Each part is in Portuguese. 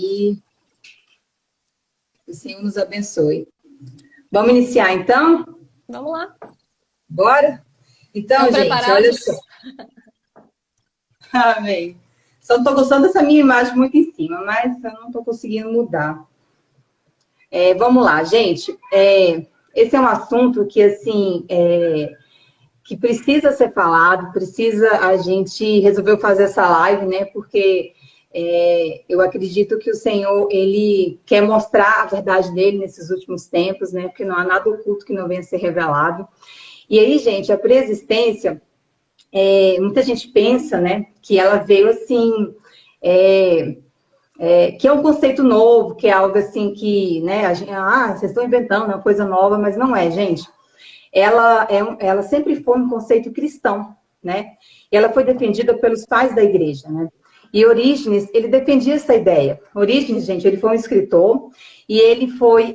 E o Senhor nos abençoe. Vamos iniciar, então? Vamos lá. Bora? Então, Estão gente, preparados? olha só. Amém. Só não estou gostando dessa minha imagem muito em cima, mas eu não estou conseguindo mudar. Vamos lá, gente. Esse é um assunto que, assim, que precisa ser falado, a gente resolveu fazer essa live, né? Porque eu acredito que o Senhor, Ele quer mostrar a verdade dele nesses últimos tempos, né? Porque não há nada oculto que não venha a ser revelado. E aí, gente, a preexistência, muita gente pensa, né? Que ela veio assim, que é um conceito novo, que é algo assim que, né? Vocês estão inventando uma coisa nova, mas não é, gente. Ela sempre foi um conceito cristão, né? E ela foi defendida pelos pais da igreja, né? E Orígenes, ele defendia essa ideia. Orígenes, gente, ele foi um escritor e ele foi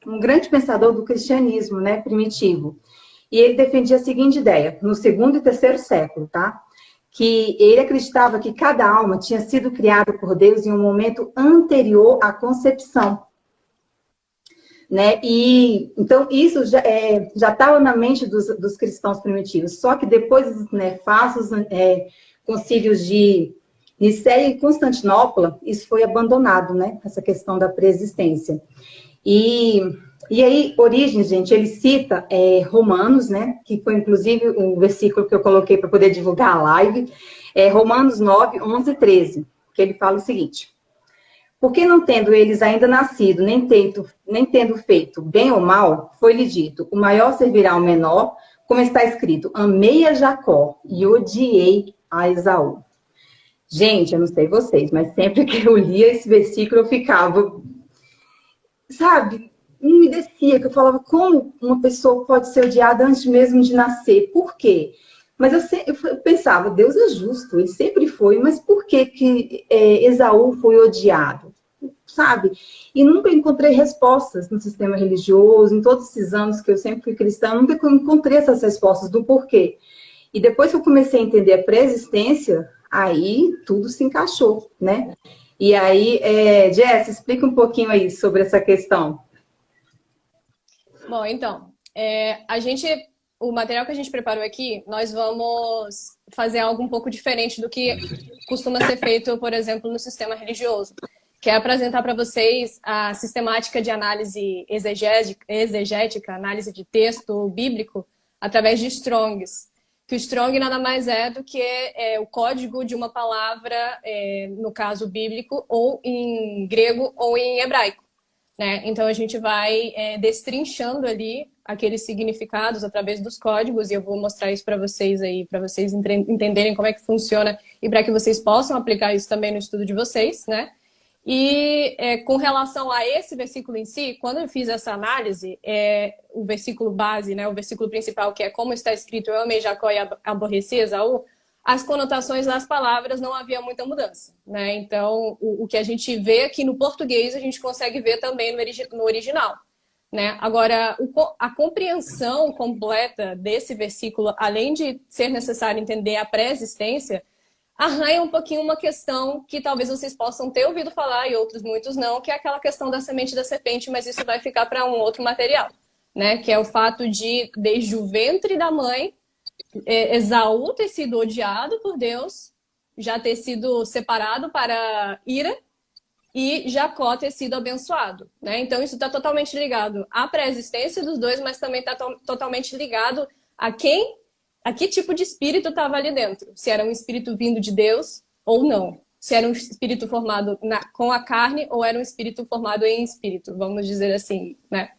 um grande pensador do cristianismo, né, primitivo. E ele defendia a seguinte ideia, no segundo e terceiro século, tá? Que ele acreditava que cada alma tinha sido criada por Deus em um momento anterior à concepção. Né? E então isso já estava na mente dos cristãos primitivos. Só que depois dos nefastos concílios de Nicéia e Constantinopla, isso foi abandonado, né? Essa questão da preexistência. E aí, Orígenes, gente, ele cita Romanos, né? Que foi inclusive o versículo que eu coloquei para poder divulgar a live, Romanos 9, 11 e 13, que ele fala o seguinte: porque não tendo eles ainda nascido, nem tendo feito bem ou mal, foi-lhe dito, o maior servirá ao menor, como está escrito, amei a Jacó e odiei a Esaú. Gente, eu não sei vocês, mas sempre que eu lia esse versículo, eu ficava, sabe, não me descia, que eu falava, como uma pessoa pode ser odiada antes mesmo de nascer? Por quê? Mas eu pensava, Deus é justo, ele sempre foi, mas por que Esaú foi odiado? Sabe? E nunca encontrei respostas no sistema religioso, em todos esses anos que eu sempre fui cristã, nunca encontrei essas respostas do porquê. E depois que eu comecei a entender a pré-existência, aí tudo se encaixou, né? E aí, Jess, explica um pouquinho aí sobre essa questão. Bom, então, o material que a gente preparou aqui, nós vamos fazer algo um pouco diferente do que costuma ser feito, por exemplo, no sistema religioso, que é apresentar para vocês a sistemática de análise exegética, análise de texto bíblico, através de Strongs. Que o Strong nada mais é do que o código de uma palavra, no caso bíblico, ou em grego ou em hebraico. Né? Então a gente vai destrinchando ali aqueles significados através dos códigos, e eu vou mostrar isso para vocês aí, para vocês entenderem como é que funciona e para que vocês possam aplicar isso também no estudo de vocês, né? E com relação a esse versículo em si, quando eu fiz essa análise, o versículo base, né, o versículo principal, que é como está escrito, eu amei Jacó e aborreci Esaú, as conotações das palavras não havia muita mudança, né? Então, o que a gente vê aqui no português, a gente consegue ver também no original, né? Agora, a compreensão completa desse versículo, além de ser necessário entender a pré-existência, arranha um pouquinho uma questão que talvez vocês possam ter ouvido falar e outros muitos não, que é aquela questão da semente da serpente, mas isso vai ficar para um outro material, né? Que é o fato de, desde o ventre da mãe, Esaú ter sido odiado por Deus, já ter sido separado para ira, e Jacó ter sido abençoado, né? Então isso está totalmente ligado à pré-existência dos dois, mas também está totalmente ligado a que tipo de espírito estava ali dentro. Se era um espírito vindo de Deus ou não. Se era um espírito formado com a carne ou era um espírito formado em espírito, vamos dizer assim, né?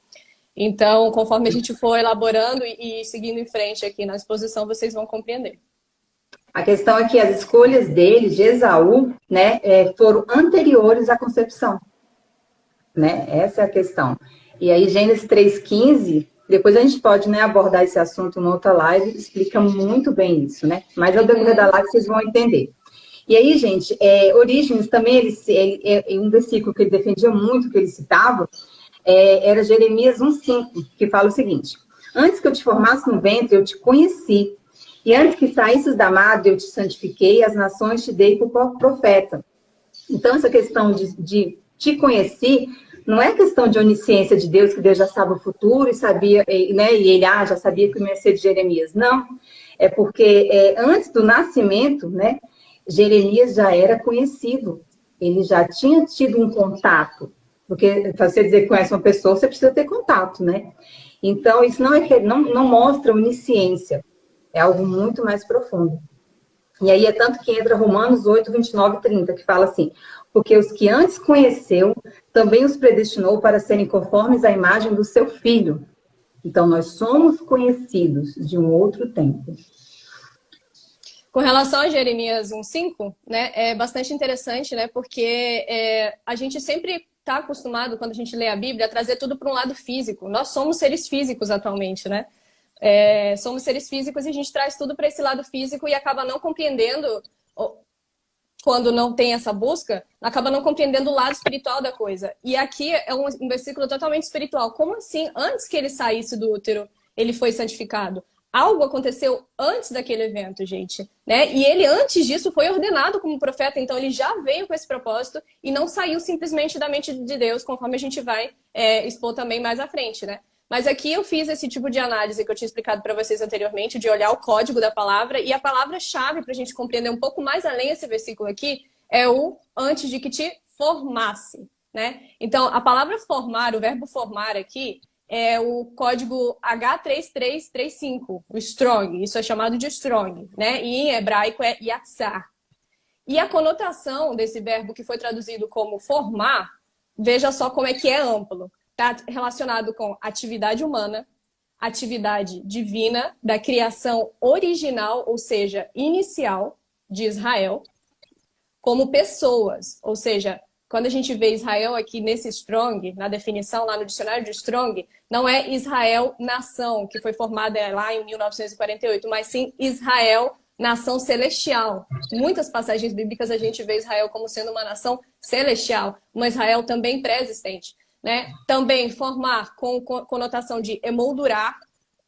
Então, conforme a gente for elaborando e seguindo em frente aqui na exposição, vocês vão compreender. A questão é que as escolhas dele, de Esaú, né, foram anteriores à concepção. Né? Essa é a questão. E aí, Gênesis 3,15, depois a gente pode, né, abordar esse assunto em outra live, explica muito bem isso, né? Mas ao decorrer da live vocês vão entender. E aí, gente, Orígenes também, um versículo que ele defendia muito, que ele citava, era Jeremias 1,5, que fala o seguinte: antes que eu te formasse no ventre, eu te conheci, e antes que saísses da madre, eu te santifiquei, as nações te dei por profeta. Então, essa questão de te conhecer não é questão de onisciência de Deus, que Deus já sabe o futuro e sabia, né, e ele já sabia que não ia ser de Jeremias. Não, é porque antes do nascimento, né, Jeremias já era conhecido, ele já tinha tido um contato, porque para você dizer que conhece uma pessoa, você precisa ter contato, né? Então, isso não mostra onisciência, é algo muito mais profundo. E aí é tanto que entra Romanos 8, 29 e 30, que fala assim: porque os que antes conheceu, também os predestinou para serem conformes à imagem do seu Filho. Então, nós somos conhecidos de um outro tempo. Com relação a Jeremias 1,5, né, é bastante interessante, né, porque a gente sempre está acostumado, quando a gente lê a Bíblia, a trazer tudo para um lado físico. Nós somos seres físicos atualmente, né? Somos seres físicos e a gente traz tudo para esse lado físico e acaba não compreendendo, quando não tem essa busca, acaba não compreendendo o lado espiritual da coisa. E aqui é um versículo totalmente espiritual. Como assim? Antes que ele saísse do útero, ele foi santificado. Algo aconteceu antes daquele evento, gente, né? E ele, antes disso, foi ordenado como profeta, então ele já veio com esse propósito e não saiu simplesmente da mente de Deus, conforme a gente vai expor também mais à frente, né? Mas aqui eu fiz esse tipo de análise que eu tinha explicado para vocês anteriormente, de olhar o código da palavra, e a palavra-chave para a gente compreender um pouco mais além esse versículo aqui é o antes de que te formasse, né? Então, a palavra formar, o verbo formar aqui, é o código H3335, o strong, isso é chamado de strong, né? E em hebraico é yatsar. E a conotação desse verbo que foi traduzido como formar, veja só como é que é amplo. Está relacionado com atividade humana, atividade divina, da criação original, ou seja, inicial de Israel, como pessoas, ou seja, quando a gente vê Israel aqui nesse Strong, na definição lá no dicionário de Strong, não é Israel nação, que foi formada lá em 1948, mas sim Israel nação celestial. Muitas passagens bíblicas a gente vê Israel como sendo uma nação celestial, uma Israel também pré-existente, né? Também formar com conotação de emoldurar,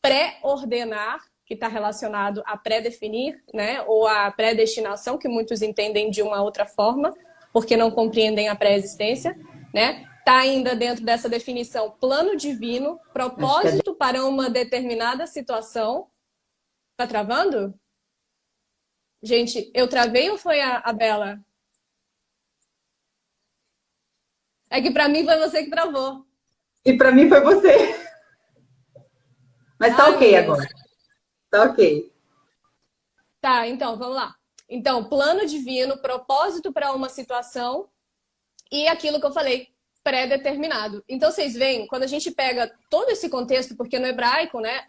pré-ordenar, que está relacionado a pré-definir, né? Ou a predestinação, que muitos entendem de uma outra forma, porque não compreendem a pré-existência, né? Está ainda dentro dessa definição plano divino, propósito para uma determinada situação. Tá travando? Gente, eu travei ou foi a Bela? É que para mim foi você que travou. E para mim foi você. Mas tá ok agora. Tá ok. Tá, então, vamos lá. Então, plano divino, propósito para uma situação e aquilo que eu falei, pré-determinado. Então, vocês veem, quando a gente pega todo esse contexto, porque no hebraico, né,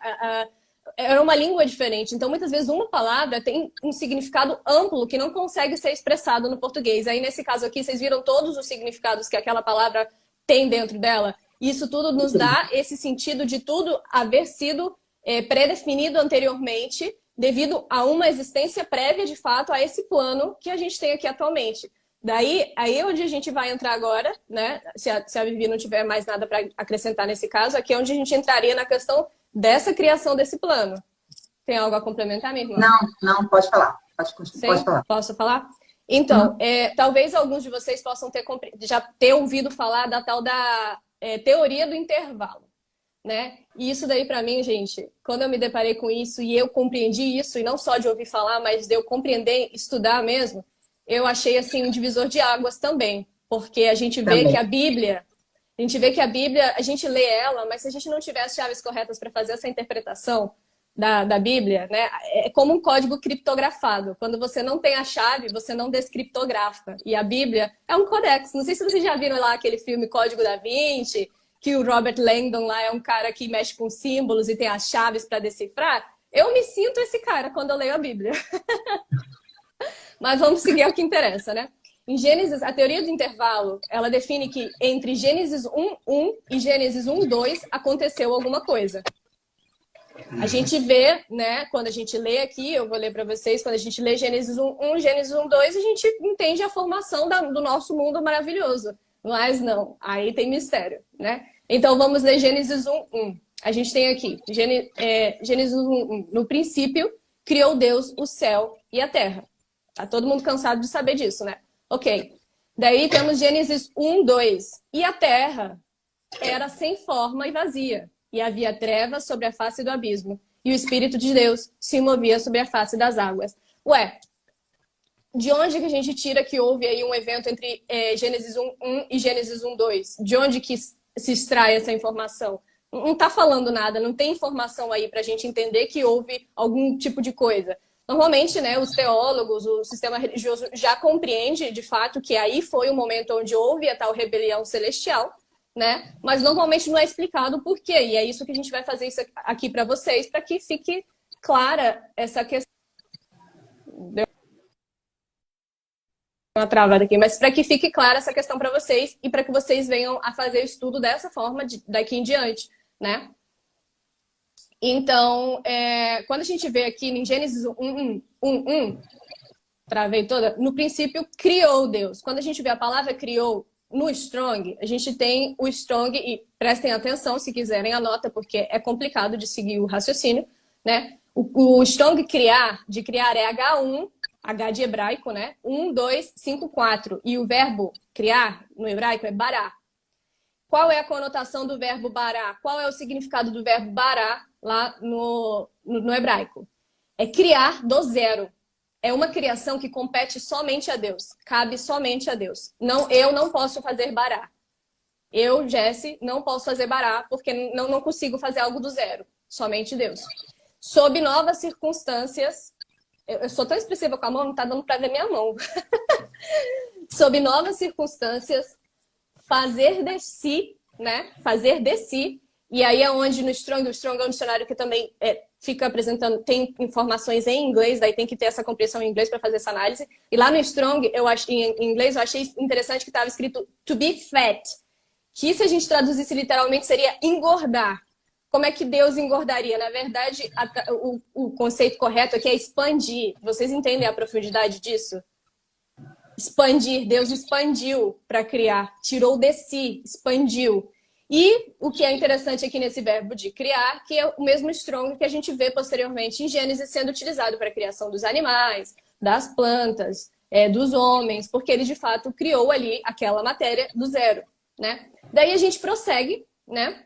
era uma língua diferente. Então, muitas vezes, uma palavra tem um significado amplo que não consegue ser expressado no português. Aí, nesse caso aqui, vocês viram todos os significados que aquela palavra tem dentro dela. Isso tudo nos dá esse sentido de tudo haver sido pré-definido anteriormente, devido a uma existência prévia, de fato, a esse plano que a gente tem aqui atualmente. Daí, aí é onde a gente vai entrar agora, né? Se a Vivi não tiver mais nada para acrescentar nesse caso, aqui é onde a gente entraria na questão dessa criação desse plano. Tem algo a complementar, minha irmã? Não, pode falar. Pode falar. Posso falar? Então, talvez alguns de vocês possam já ter ouvido falar da tal da teoria do intervalo, né? E isso daí, para mim, gente, quando eu me deparei com isso e eu compreendi isso, e não só de ouvir falar, mas de eu compreender, estudar mesmo, eu achei, assim, um divisor de águas também. Porque a gente vê que a Bíblia, a gente lê ela, mas se a gente não tiver as chaves corretas para fazer essa interpretação da Bíblia, né, é como um código criptografado. Quando você não tem a chave, você não descriptografa. E a Bíblia é um codex. Não sei se vocês já viram lá aquele filme Código da Vinci, que o Robert Langdon lá é um cara que mexe com símbolos e tem as chaves para decifrar. Eu me sinto esse cara quando eu leio a Bíblia. Mas vamos seguir ao que interessa, né? Em Gênesis, a teoria do intervalo, ela define que entre Gênesis 1:1 e Gênesis 1:2 aconteceu alguma coisa. A gente vê, né, quando a gente lê aqui, eu vou ler para vocês, quando a gente lê Gênesis 1:1, Gênesis 1:2, a gente entende a formação do nosso mundo maravilhoso. Mas não, aí tem mistério, né? Então vamos ler Gênesis 1:1. A gente tem aqui, Gênesis 1:1. No princípio, criou Deus o céu e a terra. Tá todo mundo cansado de saber disso, né? Ok. Daí temos Gênesis 1, 2. E a terra era sem forma e vazia, e havia trevas sobre a face do abismo, e o Espírito de Deus se movia sobre a face das águas. Ué, de onde que a gente tira que houve aí um evento entre Gênesis 1 e Gênesis 1, 2? De onde que se extrai essa informação? Não está falando nada, não tem informação aí para a gente entender que houve algum tipo de coisa. Normalmente, né, os teólogos, o sistema religioso já compreende, de fato, que aí foi o momento onde houve a tal rebelião celestial, né? Mas normalmente não é explicado o porquê. E é isso que a gente vai fazer isso aqui para vocês, para que fique clara essa questão. Deu uma travada aqui, mas para que fique clara essa questão para vocês e para que vocês venham a fazer o estudo dessa forma daqui em diante, né? Então, quando a gente vê aqui em Gênesis 1, travei toda, no princípio criou Deus. Quando a gente vê a palavra criou no Strong, a gente tem o Strong, e prestem atenção se quiserem, anota, porque é complicado de seguir o raciocínio, né? O Strong de criar é H1, H de hebraico, né? 1, 2, 5, 4. E o verbo criar, no hebraico, é bará. Qual é a conotação do verbo bará? Qual é o significado do verbo bará lá no hebraico? É criar do zero. É uma criação que compete somente a Deus. Cabe somente a Deus. Não, eu não posso fazer bará. Eu, Jesse, não posso fazer bará porque não consigo fazer algo do zero. Somente Deus. Sob novas circunstâncias... Eu sou tão expressiva com a mão, não está dando para ver minha mão. Sob novas circunstâncias, fazer de si, né? Fazer de si. E aí é onde no Strong, o Strong é um dicionário que também fica apresentando, tem informações em inglês, daí tem que ter essa compreensão em inglês para fazer essa análise. E lá no Strong, em inglês, eu achei interessante que estava escrito to be fat, que se a gente traduzisse literalmente seria engordar. Como é que Deus engordaria? Na verdade, o conceito correto aqui é expandir. Vocês entendem a profundidade disso? Expandir. Deus expandiu para criar. Tirou de si, expandiu. E o que é interessante aqui nesse verbo de criar, que é o mesmo Strong que a gente vê posteriormente em Gênesis sendo utilizado para a criação dos animais, das plantas, dos homens, porque ele de fato criou ali aquela matéria do zero, né? Daí a gente prossegue, né?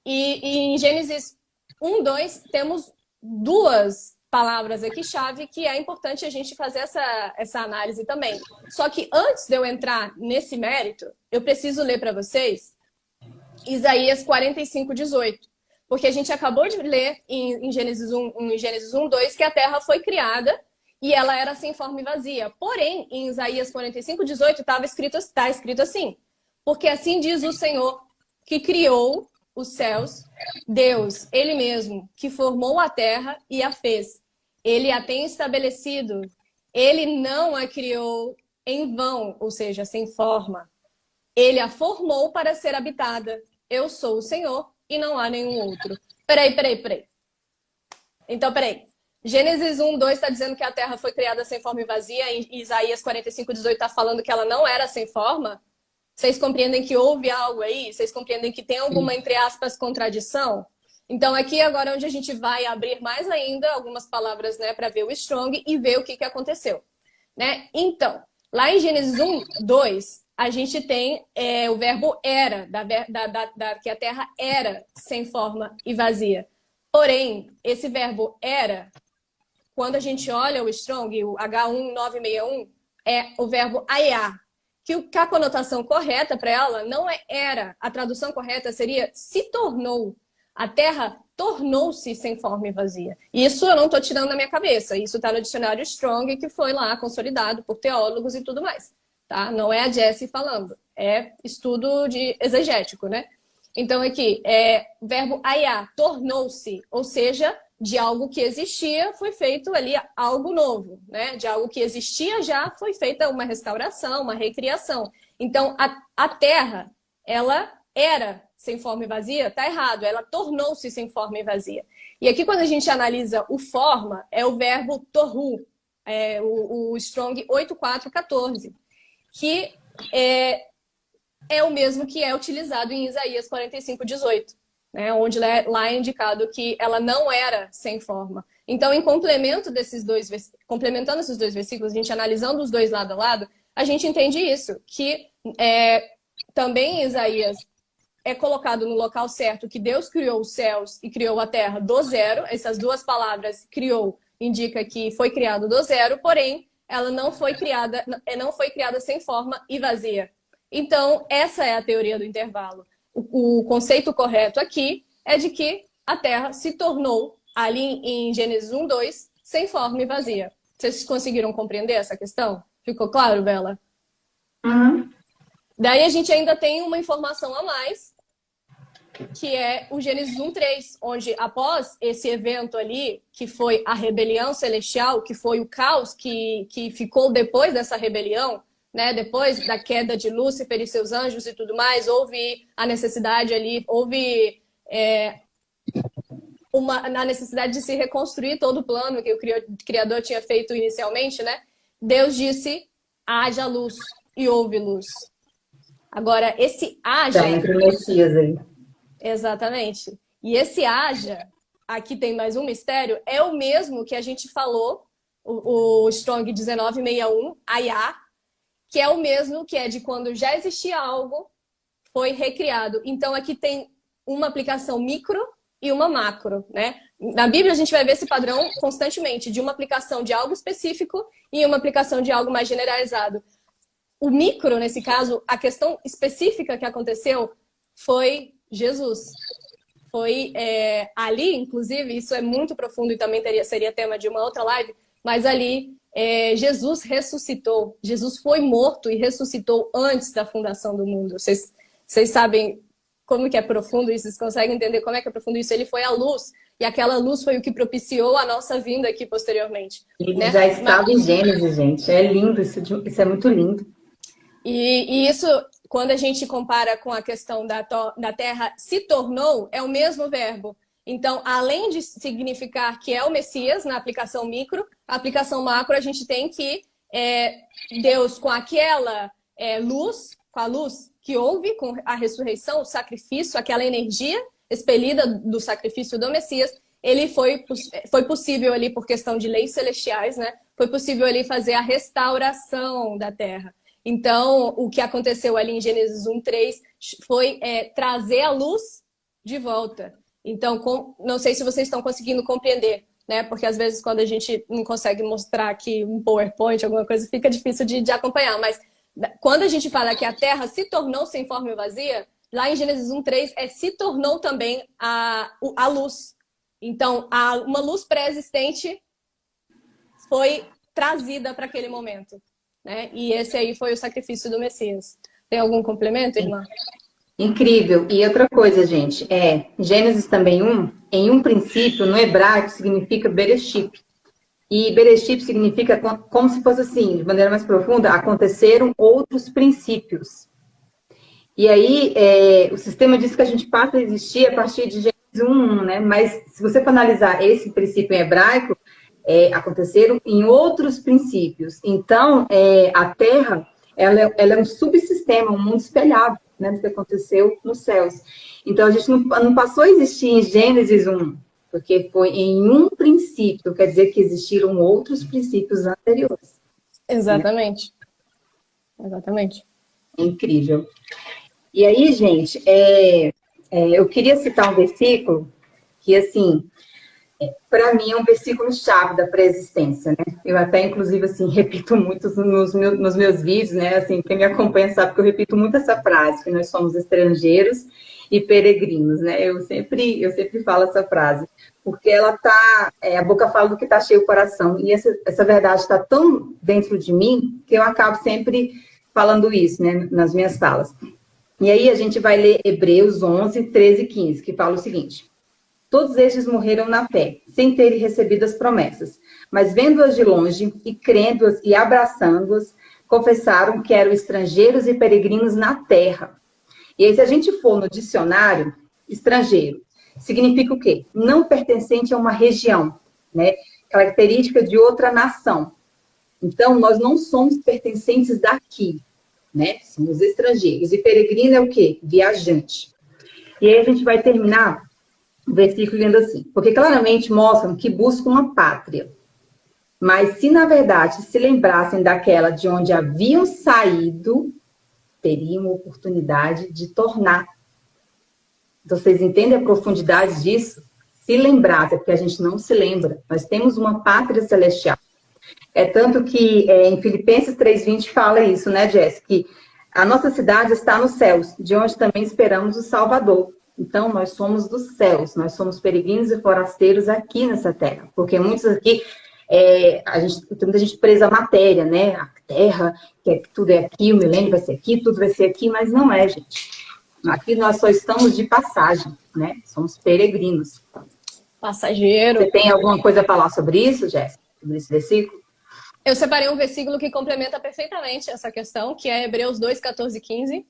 E em Gênesis 1, 2 temos duas palavras aqui chave que é importante a gente fazer essa análise também. Só que antes de eu entrar nesse mérito, eu preciso ler para vocês Isaías 45, 18. Porque a gente acabou de ler em Gênesis 1, 2 que a terra foi criada e ela era sem forma e vazia. Porém, em Isaías 45, 18 está escrito assim: porque assim diz o Senhor que criou os céus, Deus, Ele mesmo, que formou a terra e a fez. Ele a tem estabelecido. Ele não a criou em vão, ou seja, sem forma. Ele a formou para ser habitada. Eu sou o Senhor e não há nenhum outro. Peraí. Então, peraí. Gênesis 1, 2 está dizendo que a terra foi criada sem forma e vazia. E Isaías 45, 18 está falando que ela não era sem forma. Vocês compreendem que houve algo aí? Vocês compreendem que tem alguma, entre aspas, contradição? Então, aqui agora é onde a gente vai abrir mais ainda algumas palavras, né, para ver o Strong e ver o que aconteceu, né? Então, lá em Gênesis 1, 2, a gente tem o verbo era, que a terra era sem forma e vazia. Porém, esse verbo era, quando a gente olha o Strong, o H1961, é o verbo aiá, que a conotação correta para ela não é era. A tradução correta seria se tornou. A terra tornou-se sem forma e vazia. Isso eu não estou tirando da minha cabeça. Isso está no dicionário Strong, que foi lá consolidado por teólogos e tudo mais. Tá? Não é a Jessie falando. É estudo de exegético, né? Então aqui, o verbo aiá, tornou-se. Ou seja, de algo que existia, foi feito ali algo novo, né? De algo que existia já foi feita uma restauração, uma recriação. Então, a terra, ela era sem forma e vazia, tá errado, ela tornou-se sem forma e vazia. E aqui, quando a gente analisa o forma, é o verbo torru, o Strong 8414, que é o mesmo que é utilizado em Isaías 45, 18. Né, onde lá é indicado que ela não era sem forma. Então, em complemento complementando esses dois versículos, a gente analisando os dois lado a lado, a gente entende isso, que também em Isaías é colocado no local certo que Deus criou os céus e criou a terra do zero. Essas duas palavras, criou, indica que foi criado do zero, porém, ela não foi criada sem forma e vazia. Então, essa é a teoria do intervalo. O conceito correto aqui é de que a Terra se tornou, ali em Gênesis 1:2, sem forma e vazia. Vocês conseguiram compreender essa questão? Ficou claro, Bela? Uhum. Daí a gente ainda tem uma informação a mais, que é o Gênesis 1:3, onde após esse evento ali, que foi a rebelião celestial, que foi o caos que ficou depois dessa rebelião, né? Depois da queda de Lúcifer e seus anjos e tudo mais, houve a necessidade ali, houve a necessidade de se reconstruir todo o plano que o Criador tinha feito inicialmente, né? Deus disse, haja luz, e houve luz. Agora, esse haja... Já entra o Messias aí. Exatamente. E esse haja, aqui tem mais um mistério, é o mesmo que a gente falou, o Strong 1961, Ayah, que é o mesmo que é de quando já existia algo, foi recriado. Então, aqui tem uma aplicação micro e uma macro, né? Na Bíblia, a gente vai ver esse padrão constantemente, de uma aplicação de algo específico e uma aplicação de algo mais generalizado. O micro, nesse caso, a questão específica que aconteceu foi Jesus. Foi ali, inclusive, isso é muito profundo e também seria tema de uma outra live, mas ali Jesus ressuscitou. Jesus foi morto e ressuscitou antes da fundação do mundo. Vocês sabem como que é profundo isso? Vocês conseguem entender como é que é profundo isso? Ele foi a luz, e aquela luz foi o que propiciou a nossa vinda aqui posteriormente. Ele né? já estava em Gênesis, gente. É lindo, isso é muito lindo. E isso, quando a gente compara com a questão da Terra se tornou, é o mesmo verbo. Então, além de significar que é o Messias, na aplicação micro, a aplicação macro, a gente tem que Deus, com aquela luz, com a luz que houve, com a ressurreição, o sacrifício, aquela energia expelida do sacrifício do Messias, ele foi possível ali, por questão de leis celestiais, né? Foi possível ali fazer a restauração da Terra. Então, o que aconteceu ali em Gênesis 1:3 foi trazer a luz de volta. Então, não sei se vocês estão conseguindo compreender, né? Porque às vezes quando a gente não consegue mostrar aqui um PowerPoint, alguma coisa, fica difícil de acompanhar. Mas quando a gente fala que a Terra se tornou sem forma e vazia, lá em Gênesis 1:3 se tornou também a luz. Então, uma luz pré-existente foi trazida para aquele momento, né? E esse aí foi o sacrifício do Messias. Tem algum complemento, irmã? Incrível. E outra coisa, gente, Gênesis também em um princípio, no hebraico, significa Bereshit. E Bereshit significa como se fosse assim, de maneira mais profunda, aconteceram outros princípios. E aí, o sistema diz que a gente passa a existir a partir de Gênesis 1:1, né? Mas se você for analisar esse princípio em hebraico, aconteceram em outros princípios. Então, a Terra, ela é um subsistema, um mundo espelhado, né, do que aconteceu nos céus. Então, a gente não passou a existir em Gênesis 1, porque foi em um princípio, quer dizer que existiram outros princípios anteriores. Exatamente. Né? Exatamente. Incrível. E aí, gente, eu queria citar um versículo que, assim, para mim é um versículo-chave da pré-existência, né? Eu até, inclusive, assim, repito muito nos meus vídeos, né? Assim, quem me acompanha sabe que eu repito muito essa frase, que nós somos estrangeiros e peregrinos, né? Eu sempre falo essa frase, porque ela tá, a boca fala do que tá cheio o coração, e essa verdade está tão dentro de mim, que eu acabo sempre falando isso, né? Nas minhas falas. E aí a gente vai ler Hebreus 11, 13 e 15, que fala o seguinte: todos estes morreram na fé, sem terem recebido as promessas, mas vendo-as de longe e crendo-as e abraçando-as, confessaram que eram estrangeiros e peregrinos na terra. E aí, se a gente for no dicionário, estrangeiro significa o quê? Não pertencente a uma região, né? Característica de outra nação. Então, nós não somos pertencentes daqui, né? Somos estrangeiros. E peregrino é o quê? Viajante. E aí a gente vai terminar o versículo lendo assim: porque claramente mostram que buscam uma pátria. Mas se, na verdade, se lembrassem daquela de onde haviam saído, teriam oportunidade de tornar. Então, vocês entendem a profundidade disso? Se lembrassem, porque a gente não se lembra. Nós temos uma pátria celestial. É tanto que em Filipenses 3:20 fala isso, né, Jess? Que a nossa cidade está nos céus, de onde também esperamos o Salvador. Então, nós somos dos céus, nós somos peregrinos e forasteiros aqui nessa terra. Porque muitos aqui, tem muita gente presa à matéria, né? A terra, que tudo é aqui, o milênio vai ser aqui, tudo vai ser aqui, mas não é, gente. Aqui nós só estamos de passagem, né? Somos peregrinos. Passageiro. Você tem alguma coisa a falar sobre isso, Jéssica? Sobre esse versículo? Eu separei um versículo que complementa perfeitamente essa questão, que é Hebreus 2, 14 e 15.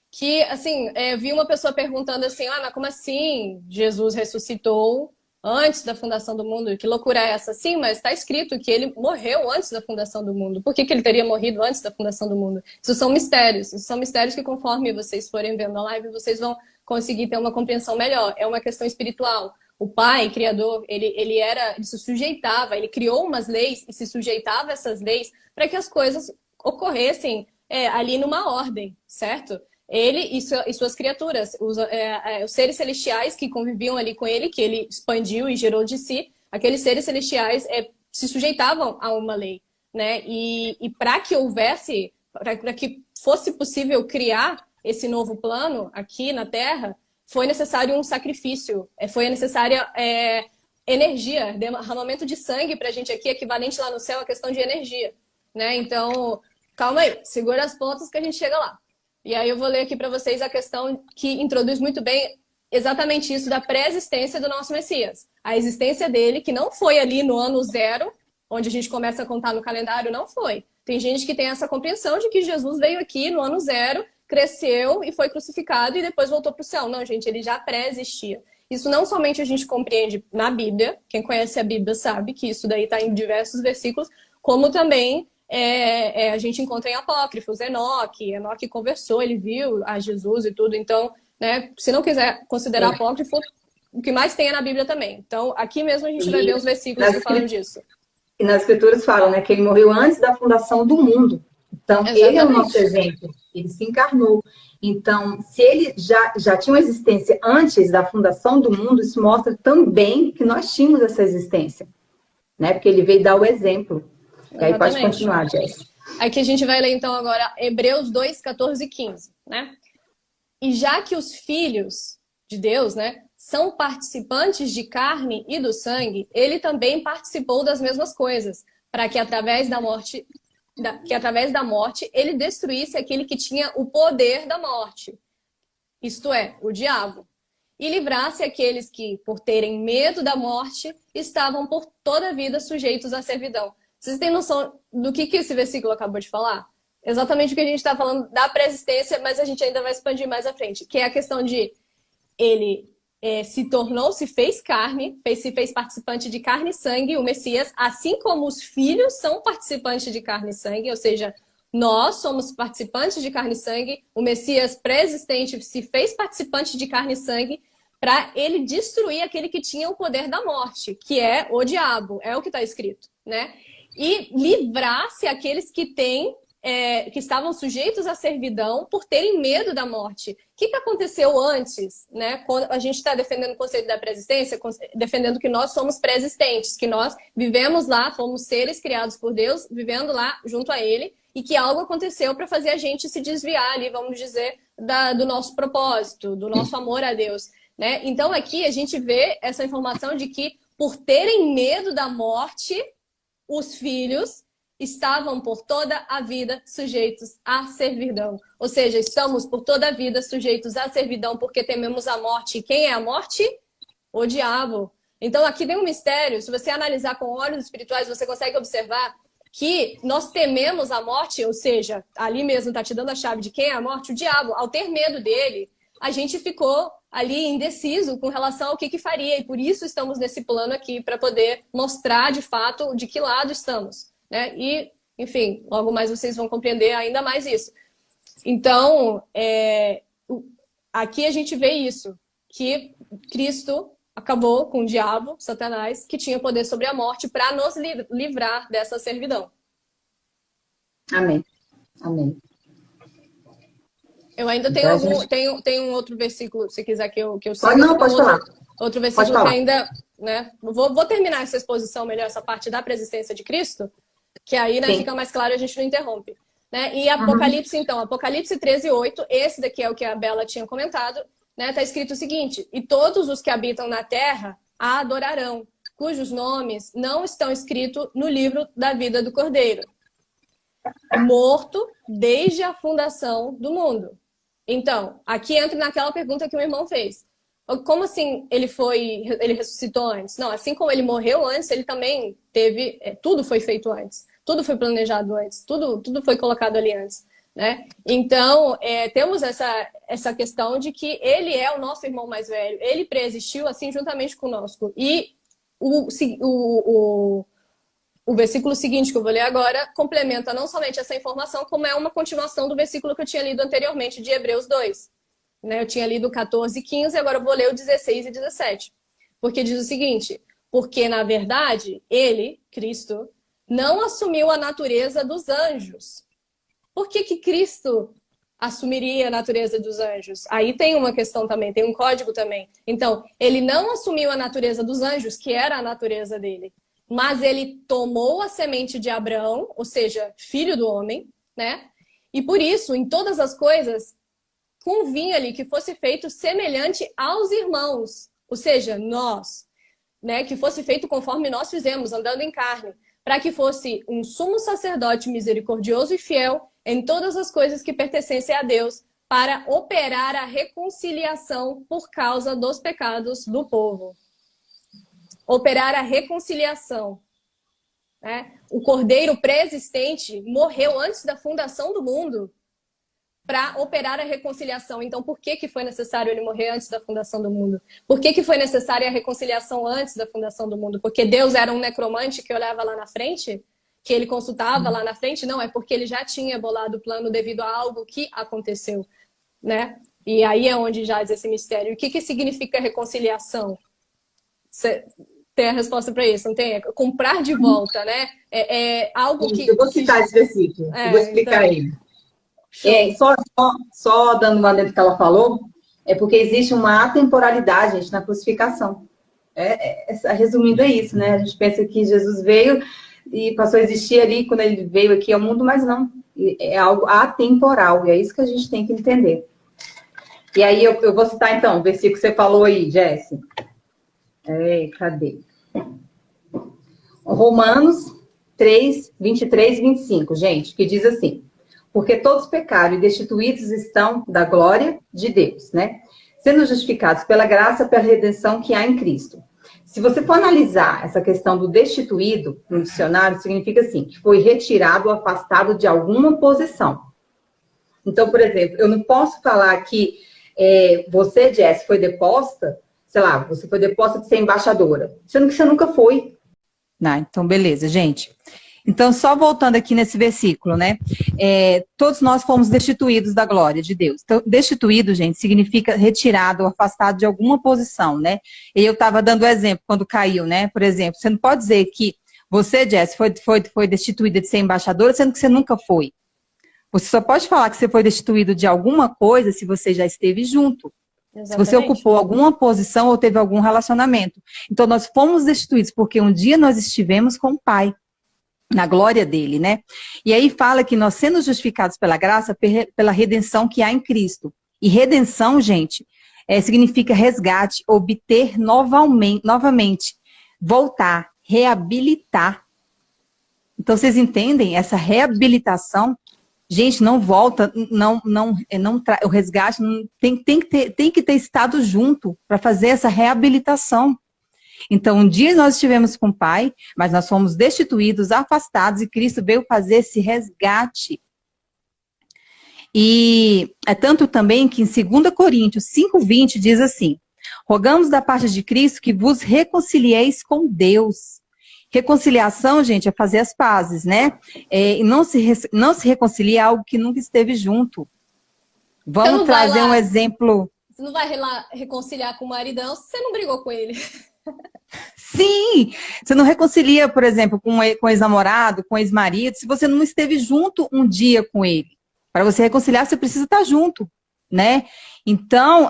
Que, assim, vi uma pessoa perguntando assim, mas como assim Jesus ressuscitou antes da fundação do mundo? Que loucura é essa? Sim, mas está escrito que ele morreu antes da fundação do mundo. Por que ele teria morrido antes da fundação do mundo? Isso são mistérios que conforme vocês forem vendo a live, vocês vão conseguir ter uma compreensão melhor. É uma questão espiritual. O Pai, Criador, ele se sujeitava, ele criou umas leis e se sujeitava a essas leis para que as coisas ocorressem ali numa ordem, certo? Ele e suas criaturas, os seres celestiais que conviviam ali com ele, que ele expandiu e gerou de si, aqueles seres celestiais se sujeitavam a uma lei, né? E para que houvesse, para que fosse possível criar esse novo plano aqui na Terra, foi necessário um sacrifício, foi necessária energia, derramamento de sangue para a gente aqui, equivalente lá no céu à questão de energia, né? Então, calma aí, segura as pontas que a gente chega lá. E aí eu vou ler aqui para vocês a questão que introduz muito bem exatamente isso da pré-existência do nosso Messias. A existência dele, que não foi ali no ano 0, onde a gente começa a contar no calendário, não foi. Tem gente que tem essa compreensão de que Jesus veio aqui no ano 0, cresceu e foi crucificado e depois voltou para o céu. Não, gente, ele já pré-existia. Isso não somente a gente compreende na Bíblia, quem conhece a Bíblia sabe que isso daí está em diversos versículos, como também a gente encontra em apócrifos, Enoque conversou, ele viu a Jesus e tudo, então, né, se não quiser considerar apócrifo, o que mais tem é na Bíblia também. Então, aqui mesmo a gente vai ver os versículos que falam disso. E nas escrituras falam, né, que ele morreu antes da fundação do mundo. Então, exatamente. Ele é o nosso exemplo, ele se encarnou. Então, se ele já tinha uma existência antes da fundação do mundo, isso mostra também que nós tínhamos essa existência, né, porque ele veio dar o exemplo. E aí pode continuar, Jess. Aqui a gente vai ler então agora Hebreus 2, 14 e 15, né? E já que os filhos de Deus, né, são participantes de carne e do sangue, ele também participou das mesmas coisas, para que através da morte, ele destruísse aquele que tinha o poder da morte, isto é, o diabo, e livrasse aqueles que, por terem medo da morte, estavam por toda a vida sujeitos à servidão. Vocês têm noção do que esse versículo acabou de falar? Exatamente o que a gente está falando da pré-existência, mas a gente ainda vai expandir mais à frente, que é a questão de ele se fez carne, se fez participante de carne e sangue, o Messias, assim como os filhos são participantes de carne e sangue, ou seja, nós somos participantes de carne e sangue, o Messias pré-existente se fez participante de carne e sangue para ele destruir aquele que tinha o poder da morte, que é o diabo, é o que está escrito, né? E livrar-se aqueles que estavam sujeitos à servidão por terem medo da morte. O que aconteceu antes, né? Quando a gente está defendendo o conceito da pré-existência, defendendo que nós somos pré-existentes, que nós vivemos lá, fomos seres criados por Deus, vivendo lá junto a Ele, e que algo aconteceu para fazer a gente se desviar ali, vamos dizer, do nosso propósito, do nosso amor a Deus, né? Então aqui a gente vê essa informação de que por terem medo da morte, os filhos estavam por toda a vida sujeitos à servidão. Ou seja, estamos por toda a vida sujeitos à servidão porque tememos a morte. E quem é a morte? O diabo. Então aqui tem um mistério. Se você analisar com olhos espirituais, você consegue observar que nós tememos a morte, ou seja, ali mesmo está te dando a chave de quem é a morte, o diabo. Ao ter medo dele, a gente ficou ali indeciso com relação ao que faria. E por isso estamos nesse plano aqui, para poder mostrar de fato de que lado estamos, né? E, enfim, logo mais vocês vão compreender ainda mais isso. Então, aqui a gente vê isso, que Cristo acabou com o diabo, Satanás, que tinha poder sobre a morte, para nos livrar dessa servidão. Amém. Amém. Eu ainda tenho tenho um outro versículo, se quiser que eu siga. Pode não, pode falar. Outro versículo que ainda, né? Vou terminar essa exposição melhor, essa parte da preexistência de Cristo, que aí, né, fica mais claro e a gente não interrompe. Né? E Apocalipse, então, Apocalipse 13:8, esse daqui é o que a Bela tinha comentado, né? Tá escrito o seguinte: e todos os que habitam na terra a adorarão, cujos nomes não estão escritos no livro da vida do Cordeiro, morto desde a fundação do mundo. Então, aqui entra naquela pergunta que o irmão fez. Como assim ele ressuscitou antes? Não, assim como ele morreu antes, ele também teve... tudo foi feito antes. Tudo foi planejado antes. Tudo foi colocado ali antes. Né? Então, temos essa questão de que ele é o nosso irmão mais velho. Ele preexistiu assim juntamente conosco. E o versículo seguinte que eu vou ler agora complementa não somente essa informação, como é uma continuação do versículo que eu tinha lido anteriormente, de Hebreus 2. Né? Eu tinha lido 14 e 15, agora eu vou ler o 16 e 17. Porque diz o seguinte: porque, na verdade, ele, Cristo, não assumiu a natureza dos anjos. Por que Cristo assumiria a natureza dos anjos? Aí tem uma questão também, tem um código também. Então, ele não assumiu a natureza dos anjos, que era a natureza dele. Mas ele tomou a semente de Abraão, ou seja, filho do homem, né? E por isso, em todas as coisas, convinha-lhe que fosse feito semelhante aos irmãos, ou seja, nós, né? Que fosse feito conforme nós fizemos, andando em carne, para que fosse um sumo sacerdote misericordioso e fiel em todas as coisas que pertencessem a Deus, para operar a reconciliação por causa dos pecados do povo. Operar a reconciliação. Né? O Cordeiro pré-existente morreu antes da fundação do mundo para operar a reconciliação. Então, por que foi necessário ele morrer antes da fundação do mundo? Por que foi necessária a reconciliação antes da fundação do mundo? Porque Deus era um necromante que olhava lá na frente? Que ele consultava lá na frente? Não, é porque ele já tinha bolado o plano devido a algo que aconteceu. Né? E aí é onde jaz esse mistério. O que significa reconciliação? Tem a resposta para isso, não tem? Comprar de volta, né? É algo que... Eu vou citar esse versículo, eu vou explicar ele. Só dando uma dentro que ela falou, é porque existe uma atemporalidade, gente, na crucificação. Resumindo, é isso, né? A gente pensa que Jesus veio e passou a existir ali quando ele veio aqui ao mundo, mas não. É algo atemporal, e é isso que a gente tem que entender. E aí eu vou citar, então, o versículo que você falou aí, Jesse. Cadê? Romanos 3, 23 e 25, gente, que diz assim: porque todos pecaram e destituídos estão da glória de Deus, né? Sendo justificados pela graça, pela redenção que há em Cristo. Se você for analisar essa questão do destituído no dicionário, significa assim, que foi retirado ou afastado de alguma posição. Então, por exemplo, eu não posso falar que você, Jess, foi deposta, sei lá, você foi deposta de ser embaixadora, sendo que você nunca foi. Então, beleza, gente. Então, só voltando aqui nesse versículo, né? Todos nós fomos destituídos da glória de Deus. Então, destituído, gente, significa retirado ou afastado de alguma posição, né? E eu estava dando o exemplo quando caiu, né? Por exemplo, você não pode dizer que você, Jess, foi destituída de ser embaixadora, sendo que você nunca foi. Você só pode falar que você foi destituído de alguma coisa se você já esteve junto. Exatamente. Se você ocupou alguma posição ou teve algum relacionamento. Então, nós fomos destituídos porque um dia nós estivemos com o Pai, na glória dele, né? E aí fala que nós sendo justificados pela graça, pela redenção que há em Cristo. E redenção, gente, significa resgate, obter novamente, voltar, reabilitar. Então, vocês entendem? Essa reabilitação, gente, não volta, o resgate tem que ter estado junto para fazer essa reabilitação. Então, um dia nós estivemos com o Pai, mas nós fomos destituídos, afastados, e Cristo veio fazer esse resgate. E é tanto também que em 2 Coríntios 5:20 diz assim: rogamos da parte de Cristo que vos reconcilieis com Deus. Reconciliação, gente, é fazer as pazes, né? E não se reconcilia algo que nunca esteve junto. Vamos trazer um exemplo. Você não vai lá reconciliar com o maridão se você não brigou com ele. Sim, você não reconcilia, por exemplo, com ex-namorado, com ex-marido, se você não esteve junto um dia com ele. Para você reconciliar, você precisa estar junto, né? Então,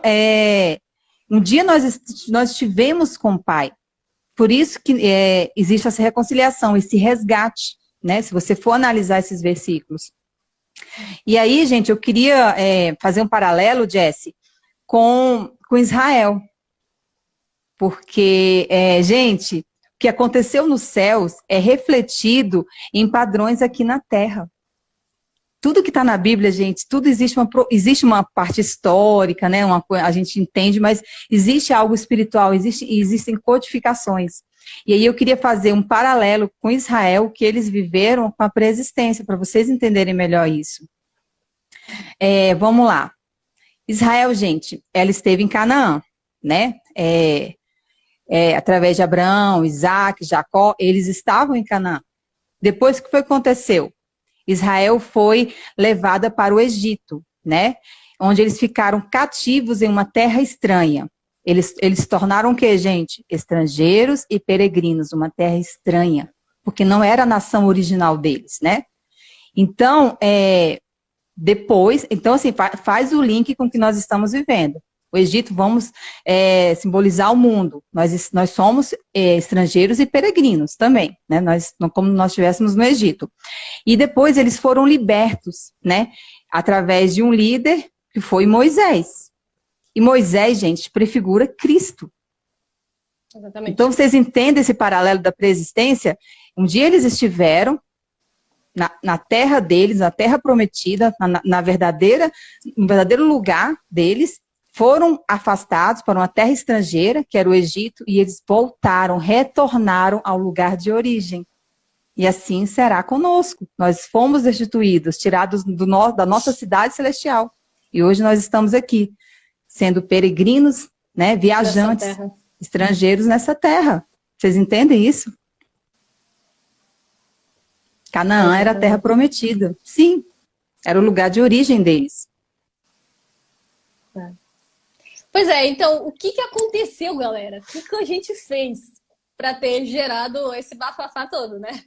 um dia nós estivemos com o Pai. Por isso que existe essa reconciliação, esse resgate, né? Se você for analisar esses versículos. E aí, gente, eu queria fazer um paralelo, Jesse, com Israel. Porque, gente, o que aconteceu nos céus é refletido em padrões aqui na Terra. Tudo que está na Bíblia, gente, tudo existe uma parte histórica, né? A gente entende, mas existe algo espiritual, existem codificações. E aí eu queria fazer um paralelo com Israel, que eles viveram com a pré-existência, para vocês entenderem melhor isso. Vamos lá. Israel, gente, ela esteve em Canaã, né? Através de Abraão, Isaac, Jacó, eles estavam em Canaã. Depois, o que foi que aconteceu? Israel foi levada para o Egito, né? Onde eles ficaram cativos em uma terra estranha. Eles se tornaram o quê, gente? Estrangeiros e peregrinos, uma terra estranha, porque não era a nação original deles, né? Então, então assim, faz o link com o que nós estamos vivendo. O Egito, vamos simbolizar o mundo. Nós somos estrangeiros e peregrinos também, né? Como nós estivéssemos no Egito. E depois eles foram libertos, né? Através de um líder que foi Moisés. E Moisés, gente, prefigura Cristo. Exatamente. Então, vocês entendem esse paralelo da preexistência? Um dia eles estiveram na terra deles, na terra prometida, no verdadeiro lugar deles, foram afastados para uma terra estrangeira, que era o Egito, e eles voltaram, retornaram ao lugar de origem. E assim será conosco. Nós fomos destituídos, tirados da nossa cidade celestial. E hoje nós estamos aqui, sendo peregrinos, né, viajantes, estrangeiros nessa terra. Vocês entendem isso? Canaã era a terra prometida. Sim, era o lugar de origem deles. Pois então, o que aconteceu, galera? O que a gente fez para ter gerado esse bafafá todo, né?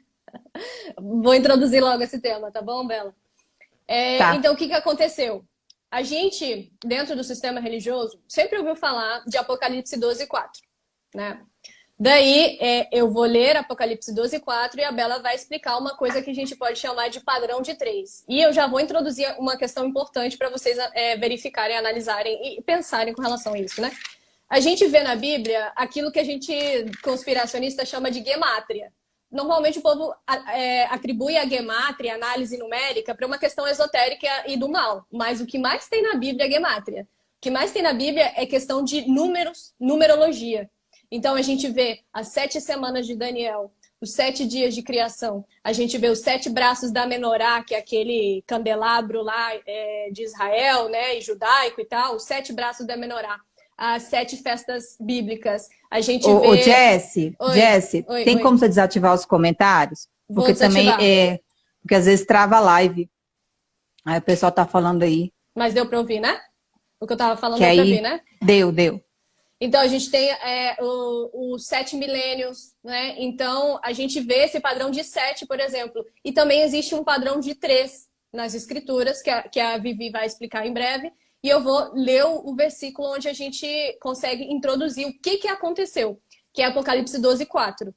Vou introduzir logo esse tema, tá bom, Bela? Tá. Então, o que aconteceu? A gente, dentro do sistema religioso, sempre ouviu falar de Apocalipse 12:4, né? Daí, eu vou ler Apocalipse 12:4 e a Bela vai explicar uma coisa que a gente pode chamar de padrão de 3. E eu já vou introduzir uma questão importante para vocês verificarem, analisarem e pensarem com relação a isso, né? A gente vê na Bíblia aquilo que a gente, conspiracionista, chama de gemátria. Normalmente o povo atribui a gemátria, a análise numérica, para uma questão esotérica e do mal. Mas o que mais tem na Bíblia é gemátria. O que mais tem na Bíblia é questão de números, numerologia. Então, a gente vê as 7 semanas de Daniel, os 7 dias de criação. A gente vê os 7 braços da menorá, que é aquele candelabro lá de Israel, né, e judaico e tal. Os 7 braços da menorá. As 7 festas bíblicas. A gente vê... Jesse, tem como você desativar os comentários? Vou porque desativar. Também porque às vezes trava a live. Aí o pessoal tá falando aí. Mas deu para ouvir, né? O que eu tava falando deu para ouvir, né? Deu. Então, a gente tem os 7 milênios, né? Então, a gente vê esse padrão de 7, por exemplo. E também existe um padrão de 3 nas escrituras, que a Vivi vai explicar em breve. E eu vou ler o versículo onde a gente consegue introduzir o que aconteceu, que é Apocalipse 12:4.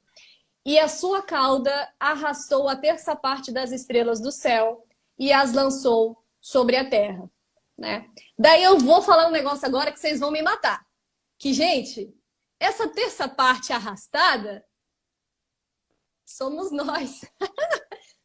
E a sua cauda arrastou a terça parte das estrelas do céu e as lançou sobre a terra, né? Daí eu vou falar um negócio agora que vocês vão me matar. Que, gente, essa terça parte arrastada somos nós.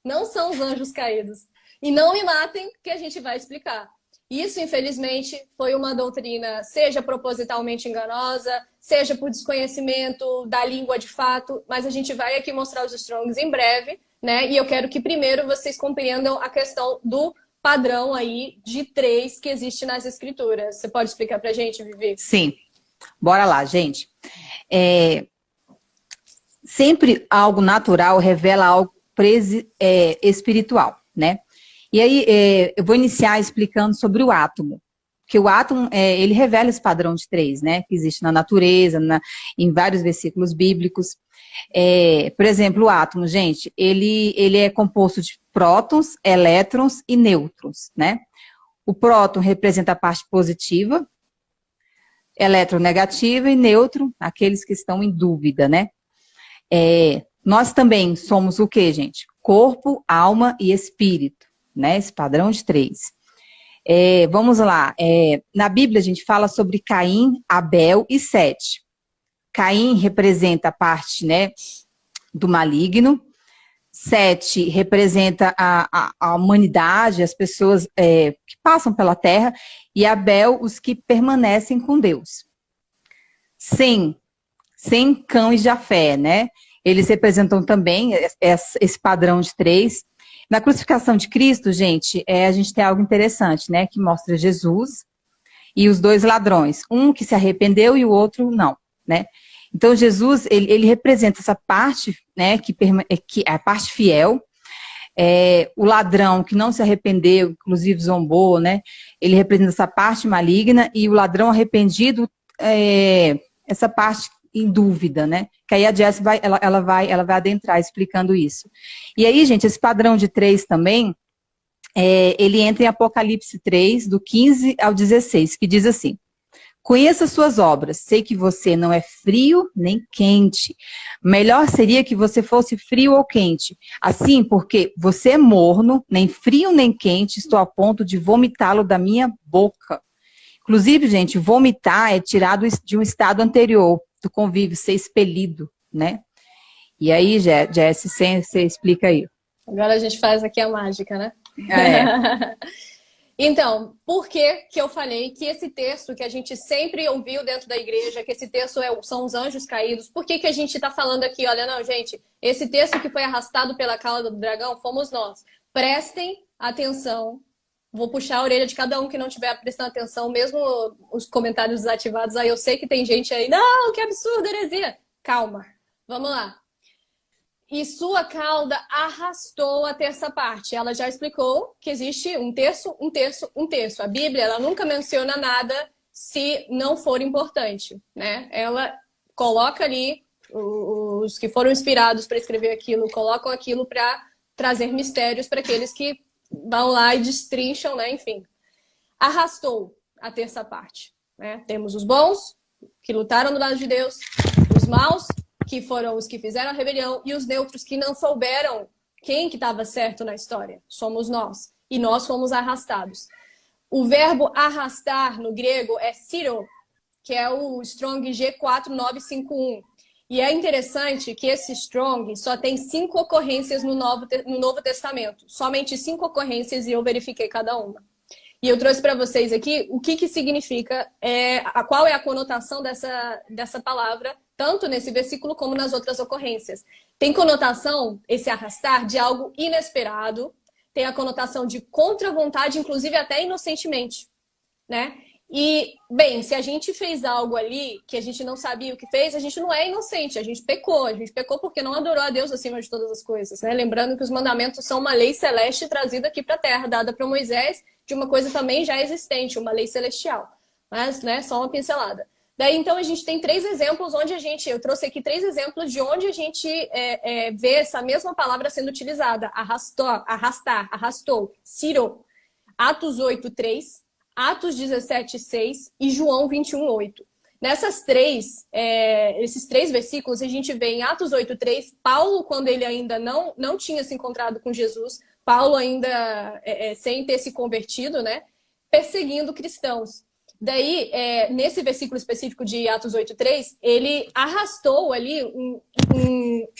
Não são os anjos caídos. E não me matem, que a gente vai explicar. Isso, infelizmente, foi uma doutrina, seja propositalmente enganosa, seja por desconhecimento da língua de fato, mas a gente vai aqui mostrar os Strongs em breve, né? E eu quero que primeiro vocês compreendam a questão do padrão aí de 3 que existe nas escrituras. Você pode explicar pra gente, Vivi? Sim. Bora lá, gente. Sempre algo natural revela algo espiritual, né? E aí, eu vou iniciar explicando sobre o átomo. Porque o átomo, ele revela esse padrão de três, né? Que existe na natureza, em vários versículos bíblicos. Por exemplo, o átomo, gente, ele é composto de prótons, elétrons e nêutrons, né? O próton representa a parte positiva, elétron negativa e nêutron, aqueles que estão em dúvida, né? Nós também somos o quê, gente? Corpo, alma e espírito, né? Esse padrão de três. Vamos lá, na Bíblia a gente fala sobre Caim, Abel e Sete. Caim representa a parte, né, do maligno, Sete representa a humanidade, as pessoas que passam pela terra, e Abel, os que permanecem com Deus. Sem Cão e Jafé, né? Eles representam também esse padrão de três. Na crucificação de Cristo, gente, a gente tem algo interessante, né? Que mostra Jesus e os dois ladrões. Um que se arrependeu e o outro não, né? Então, Jesus, ele representa essa parte, né? Que é a parte fiel. O ladrão que não se arrependeu, inclusive zombou, né? Ele representa essa parte maligna. E o ladrão arrependido, essa parte em dúvida, né? Que aí a Jess ela vai adentrar explicando isso. E aí, gente, esse padrão de três também, ele entra em Apocalipse 3, do 15 ao 16, que diz assim: conheça suas obras, sei que você não é frio nem quente. Melhor seria que você fosse frio ou quente. Assim, porque você é morno, nem frio nem quente, estou a ponto de vomitá-lo da minha boca. Inclusive, gente, vomitar é tirado de um estado anterior do convívio, ser expelido, né? E aí, Jess, você explica aí. Agora a gente faz aqui a mágica, né? Então, por que eu falei que esse texto que a gente sempre ouviu dentro da igreja, que esse texto são os anjos caídos, por que a gente está falando aqui? Olha, não, gente, esse texto que foi arrastado pela cauda do dragão fomos nós. Prestem atenção. Vou puxar a orelha de cada um que não estiver prestando atenção, mesmo os comentários desativados. Aí eu sei que tem gente aí, não, que absurdo, heresia. Calma, vamos lá. E sua cauda arrastou a terça parte. Ela já explicou que existe um terço, um terço, um terço. A Bíblia, ela nunca menciona nada se não for importante, né? Ela coloca ali, os que foram inspirados para escrever aquilo, colocam aquilo para trazer mistérios para aqueles que vão lá e destrincham, né? Enfim. Arrastou a terça parte, né? Temos os bons, que lutaram do lado de Deus, os maus, que foram os que fizeram a rebelião, e os neutros que não souberam quem que estava certo na história. Somos nós. E nós fomos arrastados. O verbo arrastar no grego é siro, que é o Strong G4951. E é interessante que esse Strong só tem 5 ocorrências no Novo Testamento. Somente 5 ocorrências, e eu verifiquei cada uma. E eu trouxe para vocês aqui o que significa, qual é a conotação dessa palavra, tanto nesse versículo como nas outras ocorrências. Tem conotação, esse arrastar, de algo inesperado, tem a conotação de contra a vontade, inclusive até inocentemente, né? E, bem, se a gente fez algo ali que a gente não sabia o que fez, a gente não é inocente, a gente pecou porque não adorou a Deus acima de todas as coisas, né? Lembrando que os mandamentos são uma lei celeste trazida aqui para a terra, dada para Moisés, de uma coisa também já existente, uma lei celestial. Mas, né, só uma pincelada. Daí, então, a gente tem 3 exemplos onde eu trouxe aqui 3 exemplos de onde a gente vê essa mesma palavra sendo utilizada. Arrastar, arrastou, siro. Atos 8:3, Atos 17:6 e João 21:8. Esses 3 versículos, a gente vê em Atos 8:3, Paulo, quando ele ainda não tinha se encontrado com Jesus, Paulo ainda sem ter se convertido, né, perseguindo cristãos. Daí, nesse versículo específico de Atos 8:3, ele arrastou ali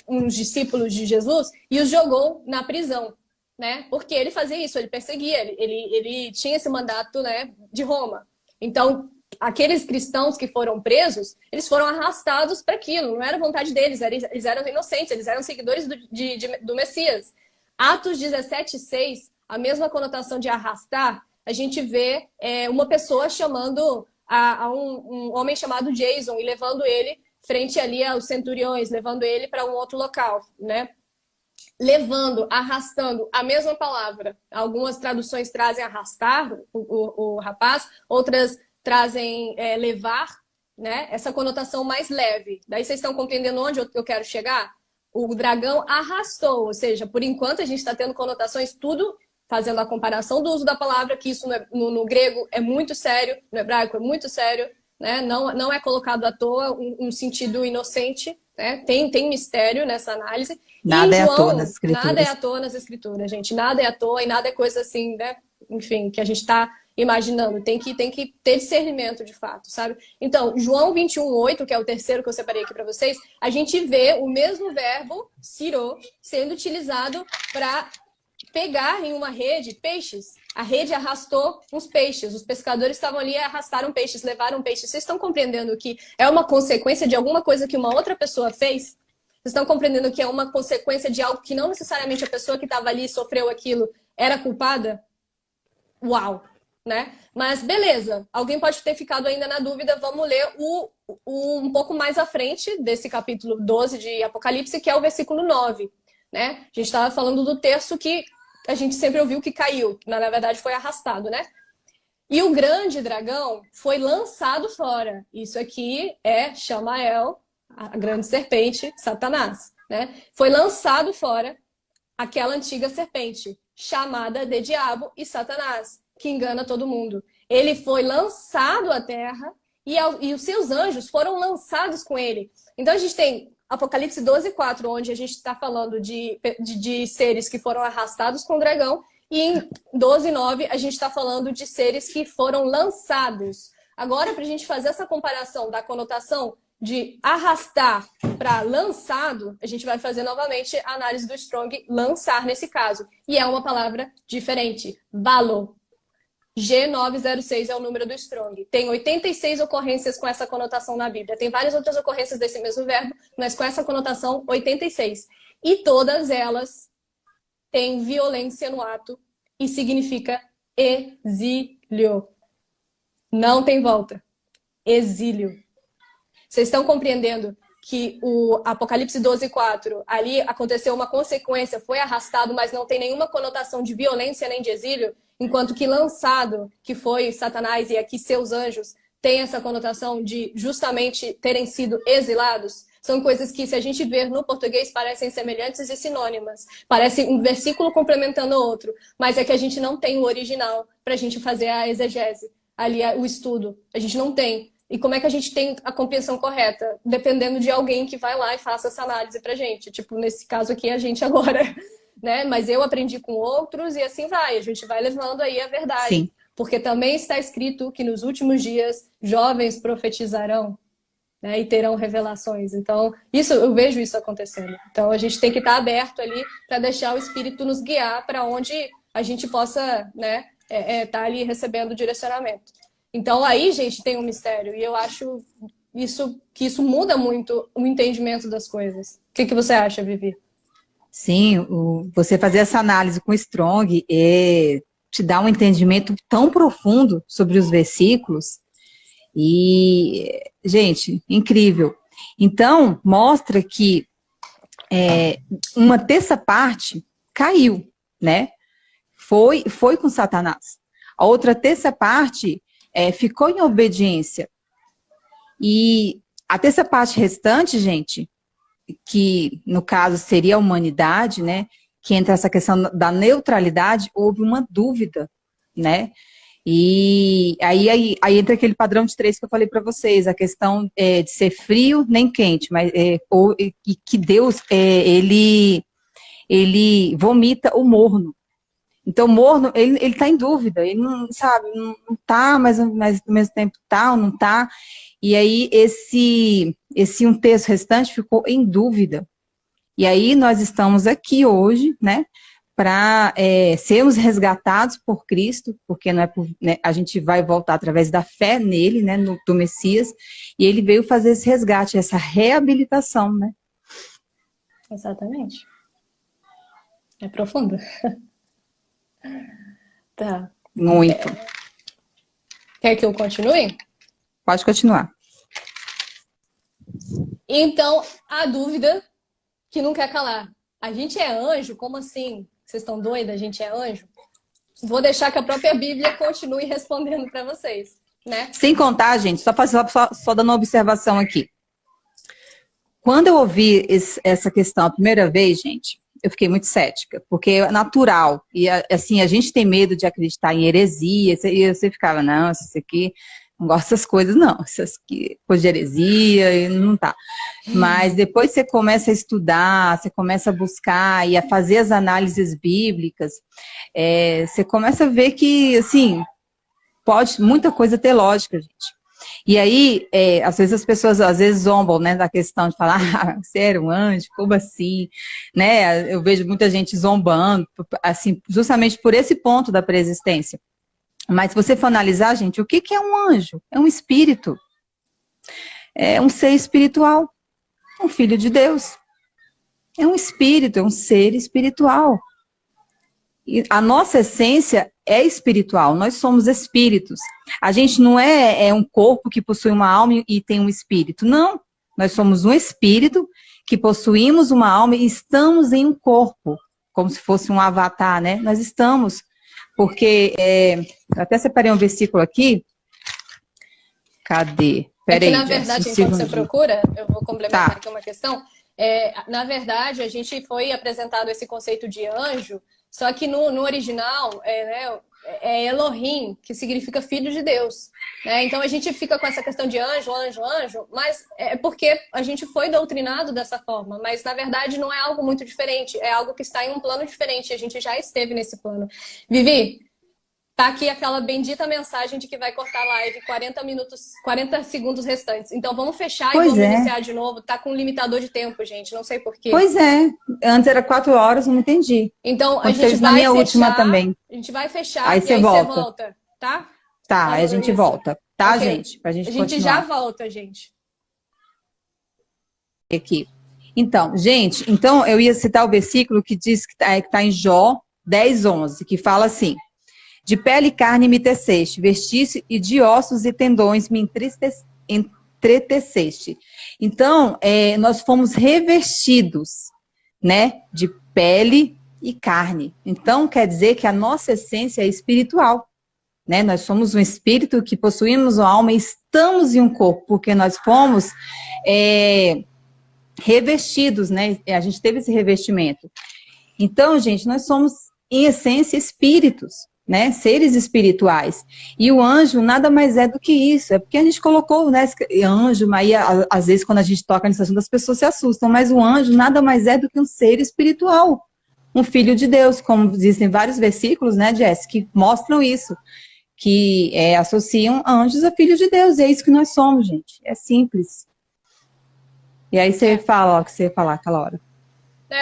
uns discípulos de Jesus e os jogou na prisão, né? Porque ele fazia isso, ele perseguia, ele tinha esse mandato, né, de Roma. Então, aqueles cristãos que foram presos, eles foram arrastados para aquilo, não era vontade deles, eles eram inocentes, eles eram seguidores do Messias. Atos 17:6, a mesma conotação de arrastar, a gente vê uma pessoa chamando a um homem chamado Jason e levando ele frente ali aos centuriões, levando ele para um outro local, né? levando, arrastando a mesma palavra. Algumas traduções trazem arrastar o rapaz, outras trazem levar, né? Essa conotação mais leve. Daí vocês estão compreendendo onde eu quero chegar? O dragão arrastou, ou seja, por enquanto a gente está tendo conotações tudo fazendo a comparação do uso da palavra, que isso no grego é muito sério, no hebraico é muito sério, né? Não é colocado à toa um sentido inocente, né? Tem mistério nessa análise. Nada e é João, à toa nas escrituras. nada é à toa nas escrituras, gente. Nada é à toa e nada é coisa assim, né? Enfim, que a gente está imaginando. Tem que ter discernimento de fato, sabe? Então, João 21:8, que é o terceiro que eu separei aqui para vocês, a gente vê o mesmo verbo, sirô, sendo utilizado para pegar em uma rede peixes. A rede arrastou uns peixes. Os pescadores estavam ali e arrastaram peixes, levaram peixes. Vocês estão compreendendo que é uma consequência de alguma coisa que uma outra pessoa fez? Vocês estão compreendendo que é uma consequência de algo que não necessariamente a pessoa que estava ali e sofreu aquilo era culpada? Uau! Né? Mas beleza, alguém pode ter ficado ainda na dúvida, vamos ler um pouco mais à frente desse capítulo 12 de Apocalipse, que é o versículo 9. Né? A gente estava falando do terço que a gente sempre ouviu que caiu, que na verdade foi arrastado, né? E o grande dragão foi lançado fora. Isso aqui é Chamael, a grande serpente, Satanás, né? Foi lançado fora aquela antiga serpente, chamada de Diabo e Satanás, que engana todo mundo. Ele foi lançado à terra e os seus anjos foram lançados com ele. Então a gente tem Apocalipse 12:4, onde a gente está falando de seres que foram arrastados com o dragão, e em 12:9 a gente está falando de seres que foram lançados. Agora, para a gente fazer essa comparação da conotação de arrastar para lançado, a gente vai fazer novamente a análise do Strong, lançar nesse caso. E é uma palavra diferente, balo. G906 é o número do Strong. Tem 86 ocorrências com essa conotação na Bíblia. Tem várias outras ocorrências desse mesmo verbo, mas com essa conotação 86. E todas elas têm violência no ato e significa exílio. Não tem volta. Exílio. Vocês estão compreendendo que o Apocalipse 12:4, ali aconteceu uma consequência, foi arrastado, mas não tem nenhuma conotação de violência nem de exílio, enquanto que lançado, que foi Satanás e aqui seus anjos, tem essa conotação de justamente terem sido exilados. São coisas que, se a gente ver no português, parecem semelhantes e sinônimas. Parece um versículo complementando o outro, mas é que a gente não tem o original para a gente fazer a exegese, ali o estudo. A gente não tem. E como é que a gente tem a compreensão correta? Dependendo de alguém que vai lá e faça essa análise pra gente. Tipo, nesse caso aqui, a gente agora, né? Mas eu aprendi com outros e assim vai. A gente vai levando aí a verdade. Sim. Porque também está escrito que nos últimos dias jovens profetizarão, né? E terão revelações. Então, eu vejo isso acontecendo. Então, a gente tem que estar aberto ali para deixar o Espírito nos guiar para onde a gente possa, né? Tá ali recebendo direcionamento. Então, aí, gente, tem um mistério. E eu acho que isso muda muito o entendimento das coisas. O que você acha, Vivi? Sim, você fazer essa análise com o Strong te dá um entendimento tão profundo sobre os versículos. E, gente, incrível. Então, mostra que uma terça parte caiu, né? Foi com Satanás. A outra terça parte ficou em obediência. E a terça parte restante, gente, que no caso seria a humanidade, né? Que entra essa questão da neutralidade, houve uma dúvida, né? E aí entra aquele padrão de 3 que eu falei para vocês, a questão de ser frio nem quente, mas que Deus, ele vomita o morno. Então, o morno, ele está em dúvida, ele não sabe, não está, mas ao mesmo tempo está ou não está. E aí, esse um terço restante ficou em dúvida. E aí, nós estamos aqui hoje, né, para sermos resgatados por Cristo, porque não é né, a gente vai voltar através da fé nele, né, do Messias, e ele veio fazer esse resgate, essa reabilitação, né? Exatamente. É profundo. Tá. Muito. Quer que eu continue? Pode continuar. Então, a dúvida que não quer calar. a gente é anjo? Como assim? Vocês estão doidas? A gente é anjo? Vou deixar que a própria Bíblia continue respondendo para vocês, né? Sem contar, gente, só dando uma observação aqui. Quando eu ouvi essa questão a primeira vez, gente, eu fiquei muito cética, porque é natural. E, assim, a gente tem medo de acreditar em heresia, e você ficava, não, isso aqui, não gosto dessas coisas, não. Essas aqui, coisa de heresia, e não tá. Mas depois você começa a estudar, você começa a buscar e a fazer as análises bíblicas, você começa a ver que, assim, pode muita coisa ter lógica, gente. E aí, às vezes as pessoas zombam, né, da questão de falar, ah, você era um anjo, como assim? Né? Eu vejo muita gente zombando, assim, justamente por esse ponto da preexistência. Mas se você for analisar, gente, o que é um anjo? É um espírito. É um ser espiritual. Um filho de Deus. É um espírito, é um ser espiritual. E a nossa essência é espiritual, nós somos espíritos. A gente não é um corpo que possui uma alma e tem um espírito. Não, nós somos um espírito que possuímos uma alma e estamos em um corpo, como se fosse um avatar, né? Nós estamos, porque, até separei um versículo aqui. Cadê? Peraí, na verdade, enquanto você procura, eu vou complementar aqui uma questão. Na verdade, a gente foi apresentado esse conceito de anjo, só que no original é Elohim, que significa filho de Deus. Né? Então a gente fica com essa questão de anjo, anjo, anjo, mas é porque a gente foi doutrinado dessa forma. Mas na verdade não é algo muito diferente, é algo que está em um plano diferente. A gente já esteve nesse plano. Vivi, tá aqui aquela bendita mensagem de que vai cortar a live 40 segundos restantes. Então vamos fechar e vamos iniciar de novo. Tá com um limitador de tempo, gente. Não sei porquê. Pois é. Antes era 4 horas, não entendi. Então a gente vai fechar. Última também. A gente vai fechar aí e aí você volta, tá? Tá, aí a gente volta. Tá, okay. gente? Pra gente continuar. Já volta, gente. Aqui. Então, gente, eu ia citar o versículo que diz que tá em Jó 10:11, que fala assim: de pele e carne me teceste, vestiste, e de ossos e tendões me entreteceste. Então, nós fomos revestidos, né, de pele e carne. Então, quer dizer que a nossa essência é espiritual, né? Nós somos um espírito que possuímos uma alma e estamos em um corpo, porque nós fomos revestidos, né? A gente teve esse revestimento. Então, gente, nós somos, em essência, espíritos, né, seres espirituais. E o anjo nada mais é do que isso. É porque a gente colocou, né, anjo, mas aí, às vezes quando a gente toca nesse assunto as pessoas se assustam, mas o anjo nada mais é do que um ser espiritual, um filho de Deus, como dizem vários versículos, né, Jess, que mostram isso, que associam anjos a filhos de Deus. E é isso que nós somos, gente. É simples. E aí você fala o que você ia falar aquela hora.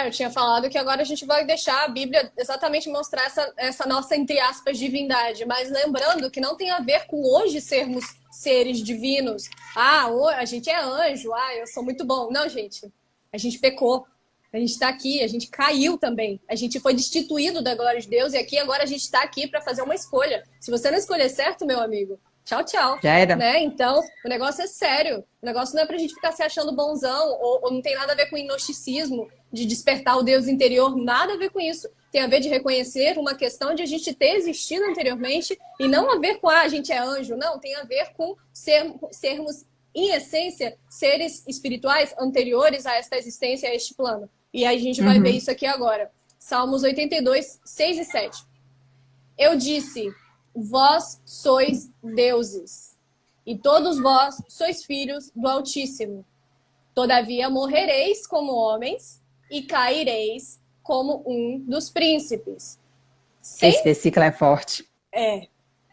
Eu tinha falado que agora a gente vai deixar a Bíblia exatamente mostrar essa nossa, entre aspas, divindade. Mas lembrando que não tem a ver com hoje sermos seres divinos. Ah, a gente é anjo. Ah, eu sou muito bom. Não, gente. A gente pecou. A gente está aqui. A gente caiu também. A gente foi destituído da glória de Deus. E aqui agora a gente está aqui para fazer uma escolha. Se você não escolher certo, meu amigo, tchau, tchau. Já era. Né? Então, o negócio é sério. O negócio não é pra gente ficar se achando bonzão, ou não tem nada a ver com gnosticismo, de despertar o Deus interior, nada a ver com isso. Tem a ver de reconhecer uma questão de a gente ter existido anteriormente e não a ver com, a gente é anjo. Não, tem a ver com sermos, em essência, seres espirituais anteriores a esta existência, a este plano. E aí a gente vai ver isso aqui agora. Salmos 82, 6 e 7. Eu disse: vós sois deuses, e todos vós sois filhos do Altíssimo. Todavia morrereis como homens, e caireis como um dos príncipes. Esse versículo é forte.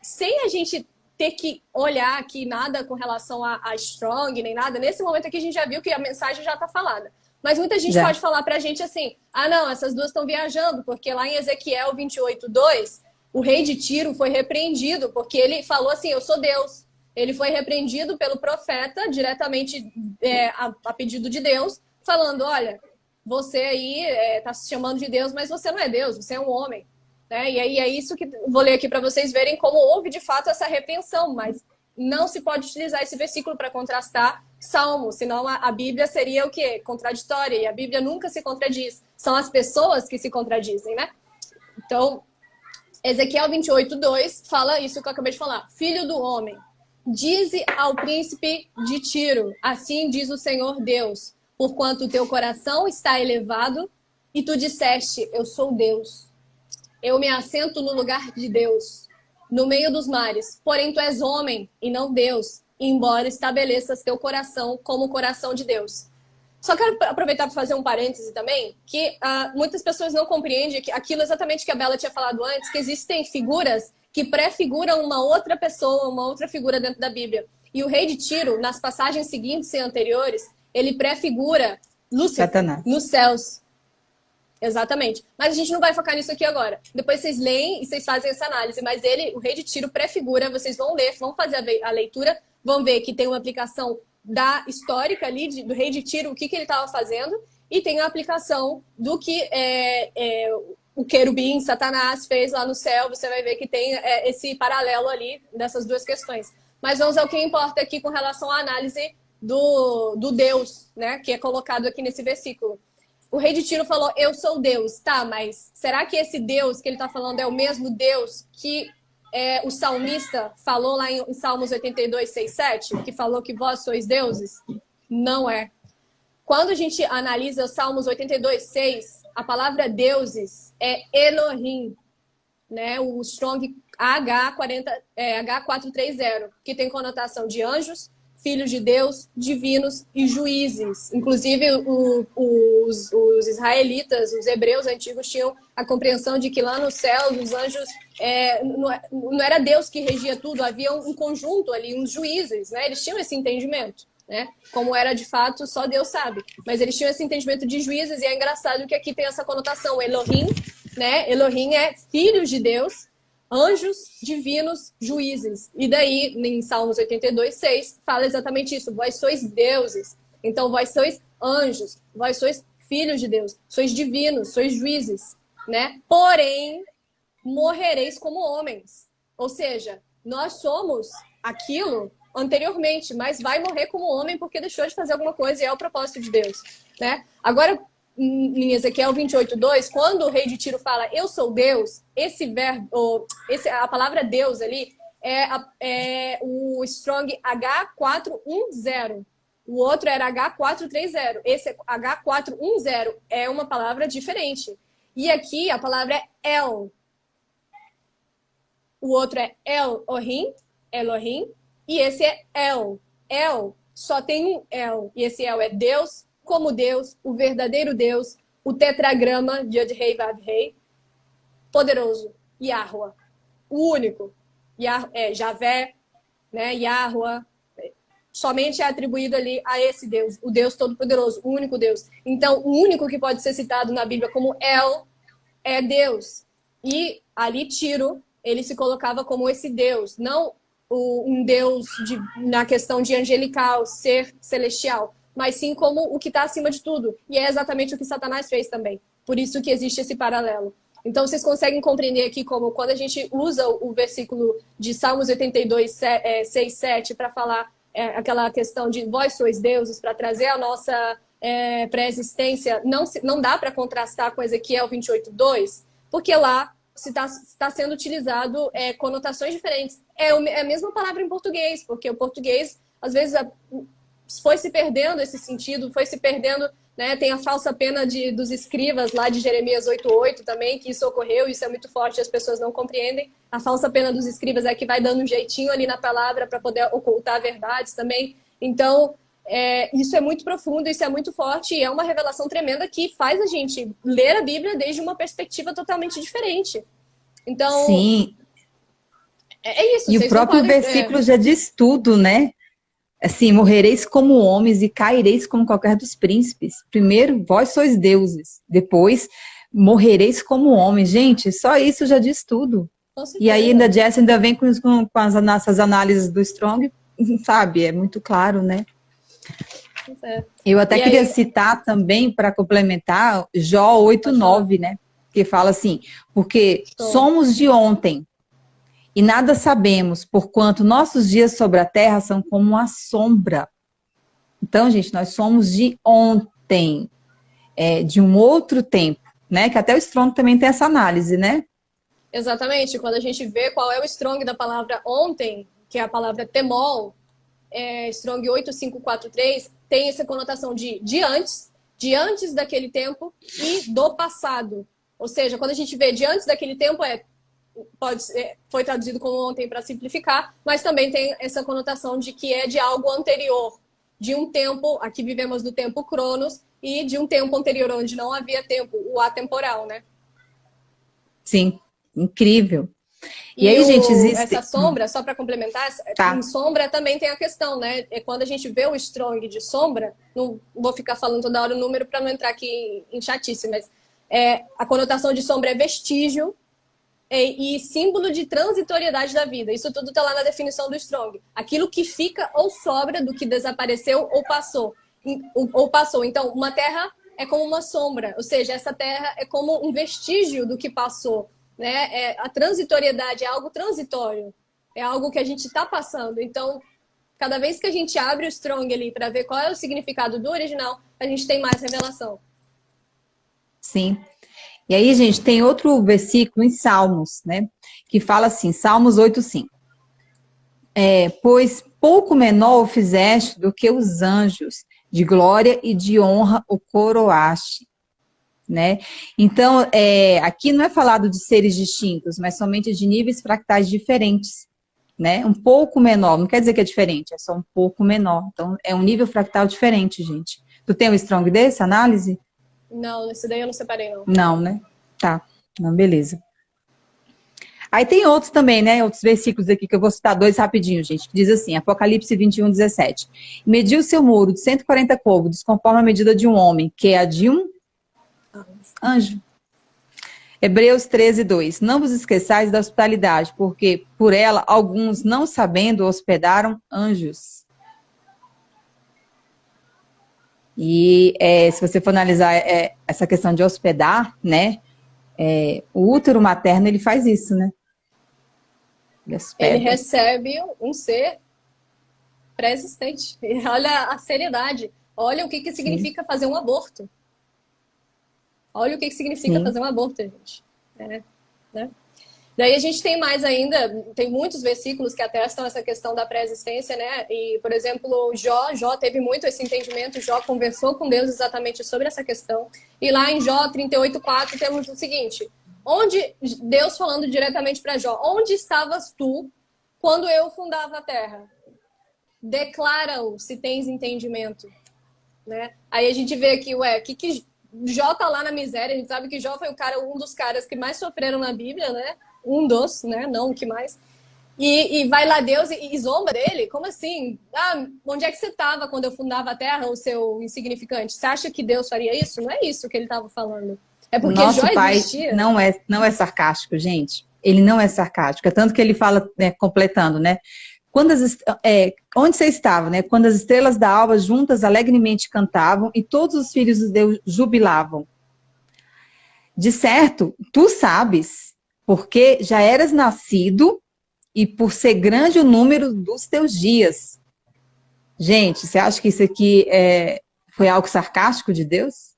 Sem a gente ter que olhar aqui nada com relação a Strong, nem nada, nesse momento aqui a gente já viu que a mensagem já está falada. Mas muita gente pode falar pra gente assim, não, essas duas estão viajando, porque lá em Ezequiel 28:2, o rei de Tiro foi repreendido, porque ele falou assim, eu sou Deus. Ele foi repreendido pelo profeta, diretamente a pedido de Deus, falando, olha, você aí está se chamando de Deus, mas você não é Deus, você é um homem. Né? E aí é isso que vou ler aqui para vocês verem como houve, de fato, essa repreensão. Mas não se pode utilizar esse versículo para contrastar Salmo, senão a Bíblia seria o quê? Contraditória, e a Bíblia nunca se contradiz. São as pessoas que se contradizem, né? Então, Ezequiel 28:2 fala isso que eu acabei de falar. Filho do homem, dize ao príncipe de Tiro, assim diz o Senhor Deus, porquanto o teu coração está elevado, e tu disseste, eu sou Deus. Eu me assento no lugar de Deus, no meio dos mares. Porém, tu és homem e não Deus, embora estabeleças teu coração como o coração de Deus. Só quero aproveitar para fazer um parêntese também, que muitas pessoas não compreendem que aquilo exatamente que a Bela tinha falado antes, que existem figuras que prefiguram uma outra pessoa, uma outra figura dentro da Bíblia. E o rei de Tiro, nas passagens seguintes e anteriores, ele prefigura Lúcifer nos céus. Exatamente. Mas a gente não vai focar nisso aqui agora. Depois vocês leem e vocês fazem essa análise. Mas ele, o rei de Tiro, prefigura, vocês vão ler, vão fazer a leitura, vão ver que tem uma aplicação da histórica ali, do rei de Tiro, o que ele estava fazendo, e tem a aplicação do que o querubim, Satanás, fez lá no céu. Você vai ver que tem esse paralelo ali dessas duas questões. Mas vamos ao que importa aqui com relação à análise do Deus, né, que é colocado aqui nesse versículo. O rei de Tiro falou, eu sou Deus, tá, mas será que esse Deus que ele está falando é o mesmo Deus que o salmista falou lá em Salmos 82, 6, 7, que falou que vós sois deuses? Não é. Quando a gente analisa os Salmos 82, 6, a palavra deuses é Elohim, né? O Strong H430, que tem conotação de anjos, filhos de Deus, divinos e juízes. Inclusive, os israelitas, os hebreus antigos, tinham a compreensão de que lá no céu, os anjos, não era Deus que regia tudo, havia um conjunto ali, uns juízes, né? Eles tinham esse entendimento, né? Como era de fato, só Deus sabe. Mas eles tinham esse entendimento de juízes, e é engraçado que aqui tem essa conotação, Elohim, né? Elohim é filhos de Deus, anjos, divinos, juízes. E daí, em Salmos 82, 6, fala exatamente isso. Vós sois deuses. Então, vós sois anjos. Vós sois filhos de Deus. Sois divinos, sois juízes, né? Porém, morrereis como homens. Ou seja, nós somos aquilo anteriormente, mas vai morrer como homem porque deixou de fazer alguma coisa e é o propósito de Deus, né? Agora, em Ezequiel 28:2, quando o rei de Tiro fala eu sou Deus, esse verbo, a palavra Deus ali é o Strong H410. O outro era H430. Esse H410 é uma palavra diferente. E aqui a palavra é El. O outro é Elohim, e esse é El. El só tem um El, e esse El é Deus, como Deus, o verdadeiro Deus, o tetragrama de Yod-Hei Vav-Hei, poderoso, Yahweh, o único, Javé, né, Yahweh, somente é atribuído ali a esse Deus, o Deus Todo-Poderoso, o único Deus. Então, o único que pode ser citado na Bíblia como El é Deus. E ali Tiro, ele se colocava como esse Deus, não um Deus na questão de angelical, ser celestial, mas sim como o que está acima de tudo. E é exatamente o que Satanás fez também. Por isso que existe esse paralelo. Então, vocês conseguem compreender aqui como quando a gente usa o versículo de Salmos 82, 6, 7 para falar aquela questão de vós sois deuses, para trazer a nossa pré-existência, não dá para contrastar com Ezequiel 28:2, porque lá está sendo utilizado conotações diferentes. É a mesma palavra em português, porque o português, às vezes, foi se perdendo esse sentido, foi se perdendo, né? Tem a falsa pena dos escribas lá de Jeremias 8:8 também, que isso ocorreu, isso é muito forte, as pessoas não compreendem. A falsa pena dos escribas é que vai dando um jeitinho ali na palavra para poder ocultar verdades também. Então, isso é muito profundo, isso é muito forte, e é uma revelação tremenda que faz a gente ler a Bíblia desde uma perspectiva totalmente diferente. Então, sim. É isso. E o próprio versículo já diz tudo, né? Assim, morrereis como homens e caireis como qualquer dos príncipes. Primeiro, vós sois deuses. Depois, morrereis como homens. Gente, só isso já diz tudo. E aí, a Jess ainda vem com as nossas análises do Strong, sabe? É muito claro, né? Eu até queria citar também, para complementar, Jó 8:9, né? Que fala assim, porque somos de ontem, e nada sabemos, porquanto nossos dias sobre a terra são como uma sombra. Então, gente, nós somos de ontem, de um outro tempo, né? Que até o Strong também tem essa análise, né? Exatamente. Quando a gente vê qual é o strong da palavra ontem, que é a palavra temol, Strong 8543, tem essa conotação de antes daquele tempo e do passado. Ou seja, quando a gente vê de antes daquele tempo, foi traduzido como ontem para simplificar, mas também tem essa conotação de que é de algo anterior, de um tempo, aqui vivemos do tempo Cronos, e de um tempo anterior onde não havia tempo, o atemporal, né? Sim, incrível. E aí, gente, existe... Essa sombra, só para complementar, tá. Em sombra também tem a questão, né? Quando a gente vê o strong de sombra, não vou ficar falando toda hora o número para não entrar aqui em chatice, mas a conotação de sombra é vestígio e símbolo de transitoriedade da vida. Isso tudo está lá na definição do strong. Aquilo que fica ou sobra do que desapareceu ou passou. Então, uma terra é como uma sombra, ou seja, essa terra é como um vestígio do que passou. Né? A transitoriedade é algo transitório, é algo que a gente está passando. Então, cada vez que a gente abre o strong ali para ver qual é o significado do original, a gente tem mais revelação. Sim. E aí, gente, tem outro versículo em Salmos, né? Que fala assim, Salmos 8:5. Pois pouco menor o fizeste do que os anjos, de glória e de honra o coroaste. Né? Então, aqui não é falado de seres distintos, mas somente de níveis fractais diferentes. Né? Um pouco menor, não quer dizer que é diferente, é só um pouco menor. Então, é um nível fractal diferente, gente. Tu tem um strong desse, análise? Não, esse daí eu não separei, não. Não, né? Tá, não, beleza. Aí tem outros também, né? Outros versículos aqui que eu vou citar dois rapidinho, gente. Que diz assim, Apocalipse 21:17. Mediu o seu muro de 140 côvados, conforme a medida de um homem, que é a de um anjo. Hebreus 13:2. Não vos esqueçais da hospitalidade, porque por ela alguns, não sabendo, hospedaram anjos. E se você for analisar essa questão de hospedar, né? O útero materno, ele faz isso, né? Ele recebe um ser pré-existente. Olha a seriedade. Olha o que significa fazer um aborto. Olha o que significa fazer um aborto, gente. Né? Daí a gente tem mais ainda, tem muitos versículos que atestam essa questão da pré-existência, né? E, por exemplo, Jó teve muito esse entendimento, Jó conversou com Deus exatamente sobre essa questão. E lá em Jó 38:4 temos o seguinte, onde Deus falando diretamente para Jó, onde estavas tu quando eu fundava a terra? Declara-o, se tens entendimento. Né? Aí a gente vê aqui, que Jó tá lá na miséria, a gente sabe que Jó foi um dos caras que mais sofreram na Bíblia, né? Um dos, né? Não o que mais. E vai lá Deus e zomba dele? Como assim? Onde é que você estava quando eu fundava a terra, o seu insignificante? Você acha que Deus faria isso? Não é isso que ele estava falando. É porque Nosso Jó pai existia. não é sarcástico, gente. Ele não é sarcástico. É tanto que ele fala, né, completando, né? Onde você estava, né? Quando as estrelas da alva juntas alegremente cantavam e todos os filhos de Deus jubilavam. De certo, tu sabes, porque já eras nascido e por ser grande o número dos teus dias. Gente, você acha que isso aqui foi algo sarcástico de Deus?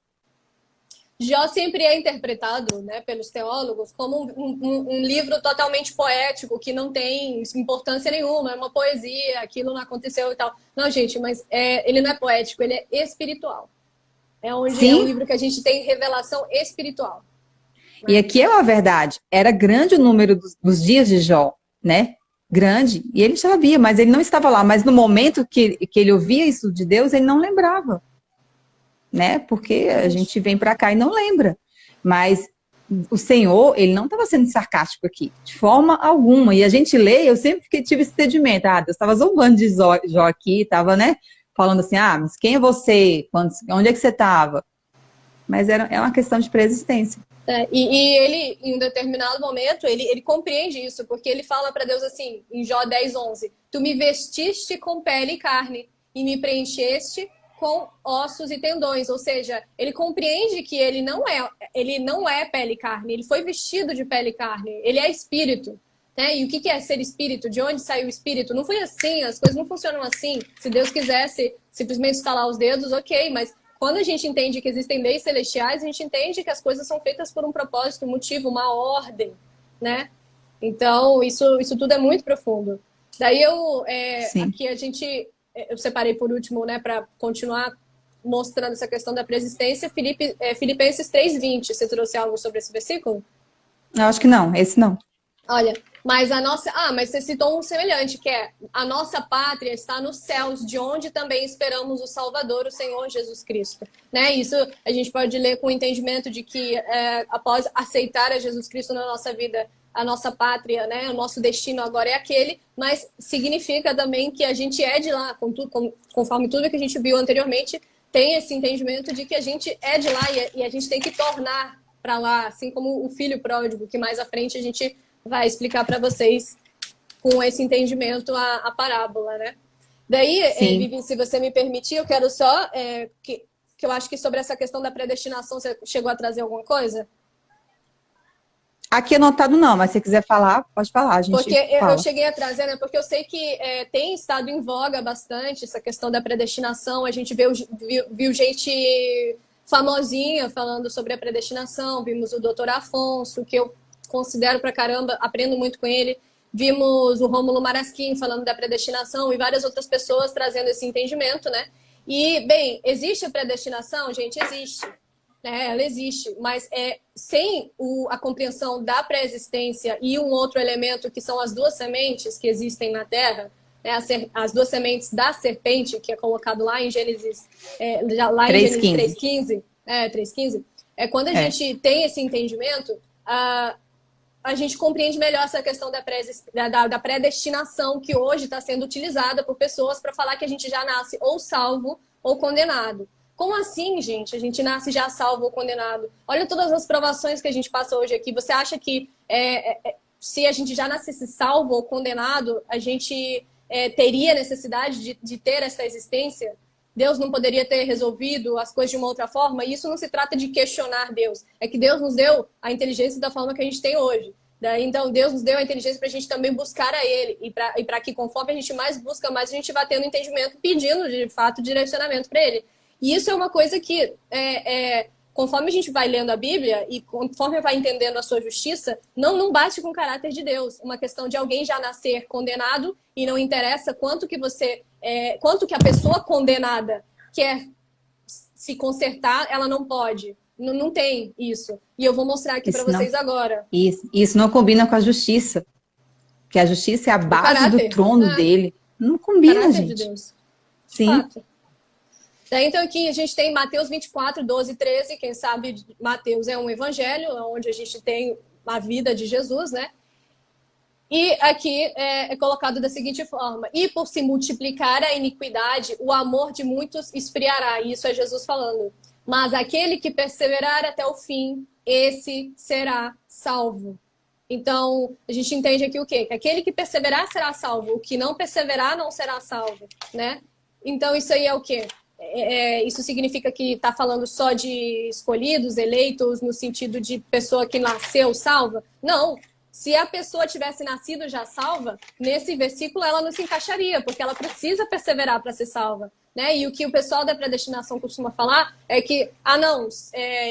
Jó sempre é interpretado, né, pelos teólogos como um livro totalmente poético, que não tem importância nenhuma, é uma poesia, aquilo não aconteceu e tal. Não, gente, mas ele não é poético, ele é espiritual. É onde é um livro que a gente tem revelação espiritual. E aqui é uma verdade, era grande o número dos dias de Jó, né? Grande, e ele já via, mas ele não estava lá. Mas no momento que ele ouvia isso de Deus, ele não lembrava. Né? Porque a gente vem para cá e não lembra. Mas o Senhor, ele não estava sendo sarcástico aqui, de forma alguma. E a gente lê, eu sempre tive esse entendimento. Deus estava zombando de Jó aqui, estava, né, falando assim, mas quem é você? Onde é que você estava? Mas é uma questão de preexistência. E ele, em um determinado momento, ele compreende isso, porque ele fala para Deus assim, em Jó 10:11, tu me vestiste com pele e carne, e me preencheste com ossos e tendões, ou seja, ele compreende que ele não é pele e carne, ele foi vestido de pele e carne, ele é espírito, Né? E o que é ser espírito? De onde saiu o espírito? Não foi assim, as coisas não funcionam assim. Se Deus quisesse simplesmente estalar os dedos, ok, mas quando a gente entende que existem leis celestiais, a gente entende que as coisas são feitas por um propósito, um motivo, uma ordem, né? Então, isso tudo é muito profundo. Daí aqui eu separei por último, né, para continuar mostrando essa questão da preexistência, Filipenses 3:20. Você trouxe algo sobre esse versículo? Eu acho que não, esse não. Olha, mas mas você citou um semelhante, que é: a nossa pátria está nos céus, de onde também esperamos o Salvador, o Senhor Jesus Cristo. Né? Isso a gente pode ler com o entendimento de que após aceitar a Jesus Cristo na nossa vida, a nossa pátria, né, o nosso destino agora é aquele, mas significa também que a gente é de lá, conforme tudo que a gente viu anteriormente, tem esse entendimento de que a gente é de lá e a gente tem que tornar para lá, assim como o filho pródigo, que mais à frente a gente vai explicar para vocês com esse entendimento a parábola, né? Daí, Vivi, se você me permitir, eu quero só que eu acho que sobre essa questão da predestinação, você chegou a trazer alguma coisa? Aqui anotado não, mas se você quiser falar, pode falar, a gente Porque fala. eu cheguei a trazer, né? Porque eu sei que tem estado em voga bastante essa questão da predestinação. A gente viu gente famosinha falando sobre a predestinação. Vimos o Dr. Afonso, que eu considero pra caramba, aprendo muito com ele. Vimos o Rômulo Marasquim falando da predestinação e várias outras pessoas trazendo esse entendimento, né? E, bem, existe a predestinação? Gente, existe. Ela existe, mas sem a compreensão da pré-existência e um outro elemento que são as duas sementes que existem na Terra, né, as duas sementes da serpente, que é colocado lá em Gênesis, lá em Gênesis 3:15, 3:15, quando a gente tem esse entendimento, a gente compreende melhor essa questão da predestinação que hoje está sendo utilizada por pessoas para falar que a gente já nasce ou salvo ou condenado. Como assim, gente? A gente nasce já salvo ou condenado? Olha todas as provações que a gente passa hoje aqui. Você acha que se a gente já nascesse salvo ou condenado, a gente teria necessidade de ter essa existência? Deus não poderia ter resolvido as coisas de uma outra forma? E isso não se trata de questionar Deus. É que Deus nos deu a inteligência da forma que a gente tem hoje. Então, Deus nos deu a inteligência para a gente também buscar a Ele. E para que, conforme a gente mais busca, mais a gente vai tendo entendimento, pedindo, de fato, direcionamento para Ele. E isso é uma coisa que, conforme a gente vai lendo a Bíblia e conforme vai entendendo a sua justiça, não bate com o caráter de Deus. Uma questão de alguém já nascer condenado e não interessa quanto que a pessoa condenada quer se consertar, ela não pode. Não tem isso. E eu vou mostrar aqui para vocês agora. Isso não combina com a justiça. Porque a justiça é a base do trono dele. Não combina, gente. De Deus. Sim. Fato. Então aqui a gente tem Mateus 24, 12 e 13. Quem sabe Mateus é um evangelho, onde a gente tem a vida de Jesus, né? E aqui é colocado da seguinte forma: e por se multiplicar a iniquidade, o amor de muitos esfriará. Isso é Jesus falando. Mas aquele que perseverar até o fim, esse será salvo. Então, a gente entende aqui o quê? Que aquele que perseverar será salvo. O que não perseverar não será salvo, né? Então, isso aí é o quê? Isso significa que está falando só de escolhidos, eleitos, no sentido de pessoa que nasceu salva? Não. Se a pessoa tivesse nascido já salva, nesse versículo ela não se encaixaria, porque ela precisa perseverar para ser salva. Né? E o que o pessoal da predestinação costuma falar é que,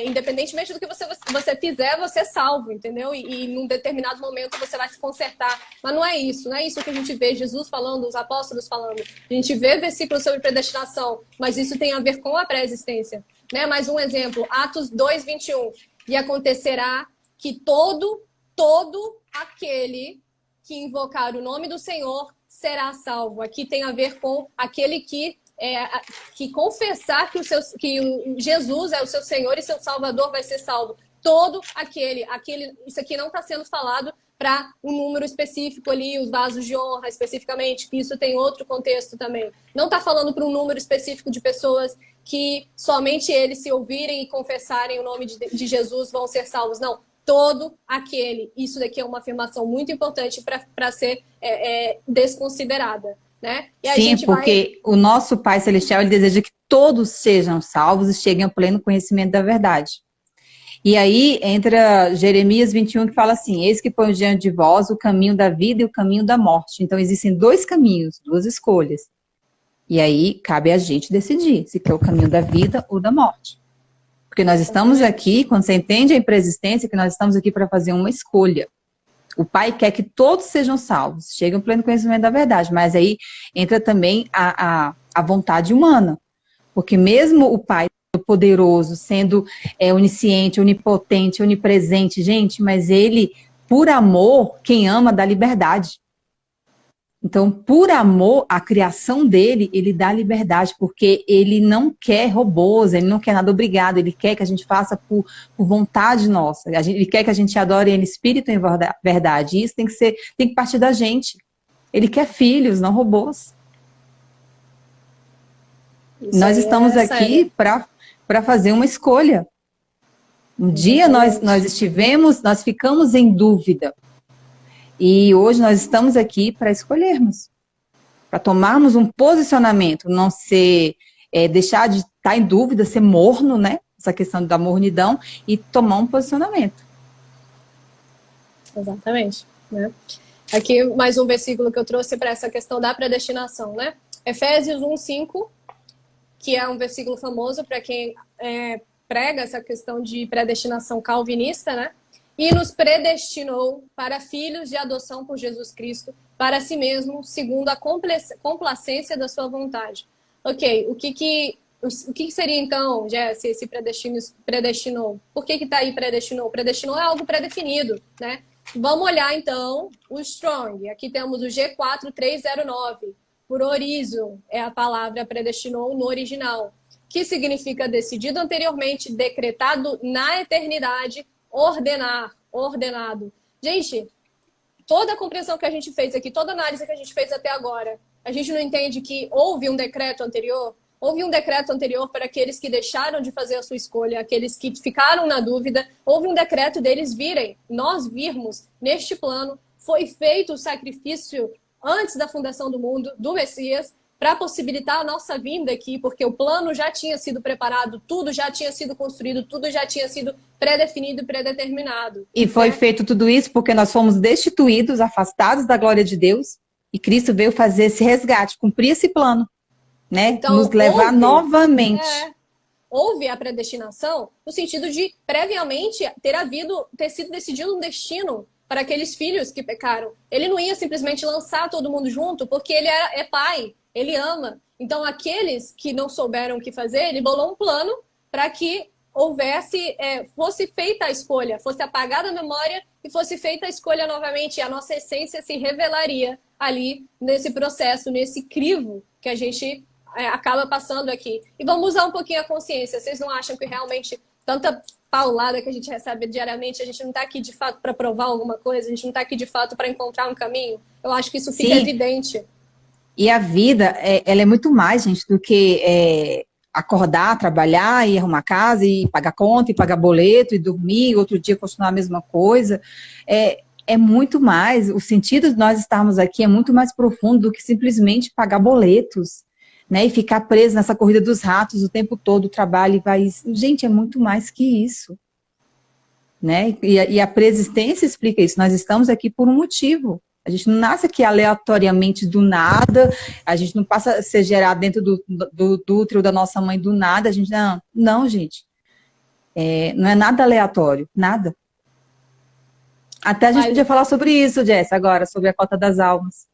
independentemente do que você fizer, você é salvo, entendeu? E num determinado momento você vai se consertar. Mas não é isso que a gente vê Jesus falando, os apóstolos falando. A gente vê versículos sobre predestinação, mas isso tem a ver com a pré-existência. Né? Mais um exemplo, Atos 2:21. E acontecerá que todo aquele que invocar o nome do Senhor será salvo. Aqui tem a ver com aquele que confessar que Jesus é o seu Senhor e seu Salvador vai ser salvo. Todo aquele, isso aqui não está sendo falado para um número específico ali, os vasos de honra especificamente, que isso tem outro contexto também. Não está falando para um número específico de pessoas que somente eles, se ouvirem e confessarem o nome de Jesus, vão ser salvos. Não, todo aquele. Isso daqui é uma afirmação muito importante para ser desconsiderada. Né? E sim, porque o nosso Pai Celestial, ele deseja que todos sejam salvos e cheguem ao pleno conhecimento da verdade. E aí entra Jeremias 21, que fala assim: eis que põe diante de vós o caminho da vida e o caminho da morte. Então existem dois caminhos, duas escolhas. E aí cabe a gente decidir se quer o caminho da vida ou da morte. Porque nós estamos aqui, quando você entende a impreexistência, que nós estamos aqui para fazer uma escolha. O Pai quer que todos sejam salvos, cheguem ao pleno conhecimento da verdade, mas aí entra também a vontade humana. Porque mesmo o Pai poderoso, sendo onisciente, onipotente, onipresente, gente, mas ele, por amor, quem ama dá liberdade. Então, por amor à criação dele, ele dá liberdade, porque ele não quer robôs, ele não quer nada obrigado, ele quer que a gente faça por vontade nossa, ele quer que a gente adore ele em espírito e em verdade, e isso tem que partir da gente. Ele quer filhos, não robôs. Nós estamos aqui para fazer uma escolha. Um dia nós ficamos em dúvida. E hoje nós estamos aqui para escolhermos, para tomarmos um posicionamento, não ser, deixar de estar em dúvida, ser morno, né? Essa questão da mornidão, e tomar um posicionamento. Exatamente, né? Aqui mais um versículo que eu trouxe para essa questão da predestinação, né? Efésios 1:5, que é um versículo famoso para quem prega essa questão de predestinação calvinista, né? E nos predestinou para filhos de adoção por Jesus Cristo, para si mesmo, segundo a complacência da sua vontade. Ok, o que seria então, Jesse, esse predestinou? Por que está aí predestinou? Predestinou é algo pré-definido, né? Vamos olhar então o Strong. Aqui temos o G4309. Por orizo é a palavra predestinou no original, que significa decidido anteriormente, decretado na eternidade, ordenado. Gente, toda a compreensão que a gente fez aqui, toda a análise que a gente fez até agora, a gente não entende que houve um decreto anterior? Houve um decreto anterior para aqueles que deixaram de fazer a sua escolha, aqueles que ficaram na dúvida. Houve um decreto deles virem, nós virmos neste plano. Foi feito o sacrifício antes da fundação do mundo, do Messias, para possibilitar a nossa vinda aqui, porque o plano já tinha sido preparado, tudo já tinha sido construído, tudo já tinha sido pré-definido e pré-determinado. E foi feito tudo isso porque nós fomos destituídos, afastados da glória de Deus, e Cristo veio fazer esse resgate, cumprir esse plano, né? Então, nos levar novamente. Houve a predestinação no sentido de, previamente, ter sido decidido um destino para aqueles filhos que pecaram. Ele não ia simplesmente lançar todo mundo junto, porque ele é pai, ele ama. Então, aqueles que não souberam o que fazer, ele bolou um plano para que fosse feita a escolha, fosse apagada a memória e fosse feita a escolha novamente. E a nossa essência se revelaria ali nesse processo, nesse crivo que a gente acaba passando aqui. E vamos usar um pouquinho a consciência. Vocês não acham que realmente tanta paulada que a gente recebe diariamente, a gente não está aqui de fato para provar alguma coisa, a gente não está aqui de fato para encontrar um caminho? Eu acho que isso fica evidente. E a vida, ela é muito mais, gente, do que acordar, trabalhar, e arrumar casa, e pagar conta, e pagar boleto, e dormir, outro dia continuar a mesma coisa. É muito mais, o sentido de nós estarmos aqui é muito mais profundo do que simplesmente pagar boletos, né, e ficar preso nessa corrida dos ratos o tempo todo, o trabalho, gente, é muito mais que isso, né, e a preexistência explica isso, nós estamos aqui por um motivo, a gente não nasce aqui aleatoriamente do nada, a gente não passa a ser gerado dentro do útero da nossa mãe do nada, a gente, não, gente, não é nada aleatório, nada. Até a gente podia falar sobre isso, Jess, agora, sobre a cota das almas.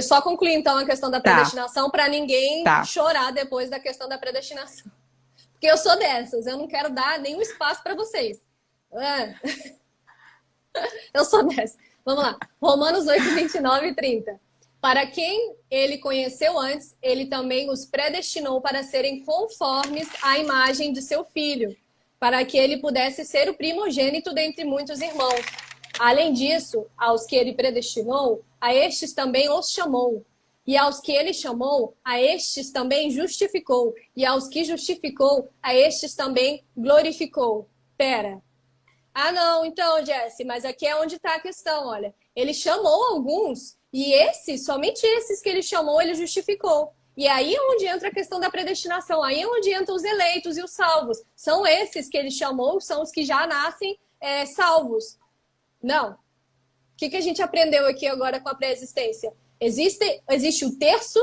Só concluir, então, a questão da predestinação para ninguém chorar depois da questão da predestinação. Porque eu sou dessas, eu não quero dar nenhum espaço para vocês. Eu sou dessas. Vamos lá. Romanos 8, 29 e 30. Para quem ele conheceu antes, ele também os predestinou para serem conformes à imagem de seu filho, para que ele pudesse ser o primogênito dentre muitos irmãos. Além disso, aos que ele predestinou, a estes também os chamou. E aos que ele chamou, a estes também justificou. E aos que justificou, a estes também glorificou. Pera. Não, então, Jesse, mas aqui é onde está a questão, olha. Ele chamou alguns, e somente esses que ele chamou, ele justificou. E aí é onde entra a questão da predestinação, aí é onde entram os eleitos e os salvos. São esses que ele chamou, são os que já nascem salvos. Não. O que a gente aprendeu aqui agora com a pré-existência? Existe o terço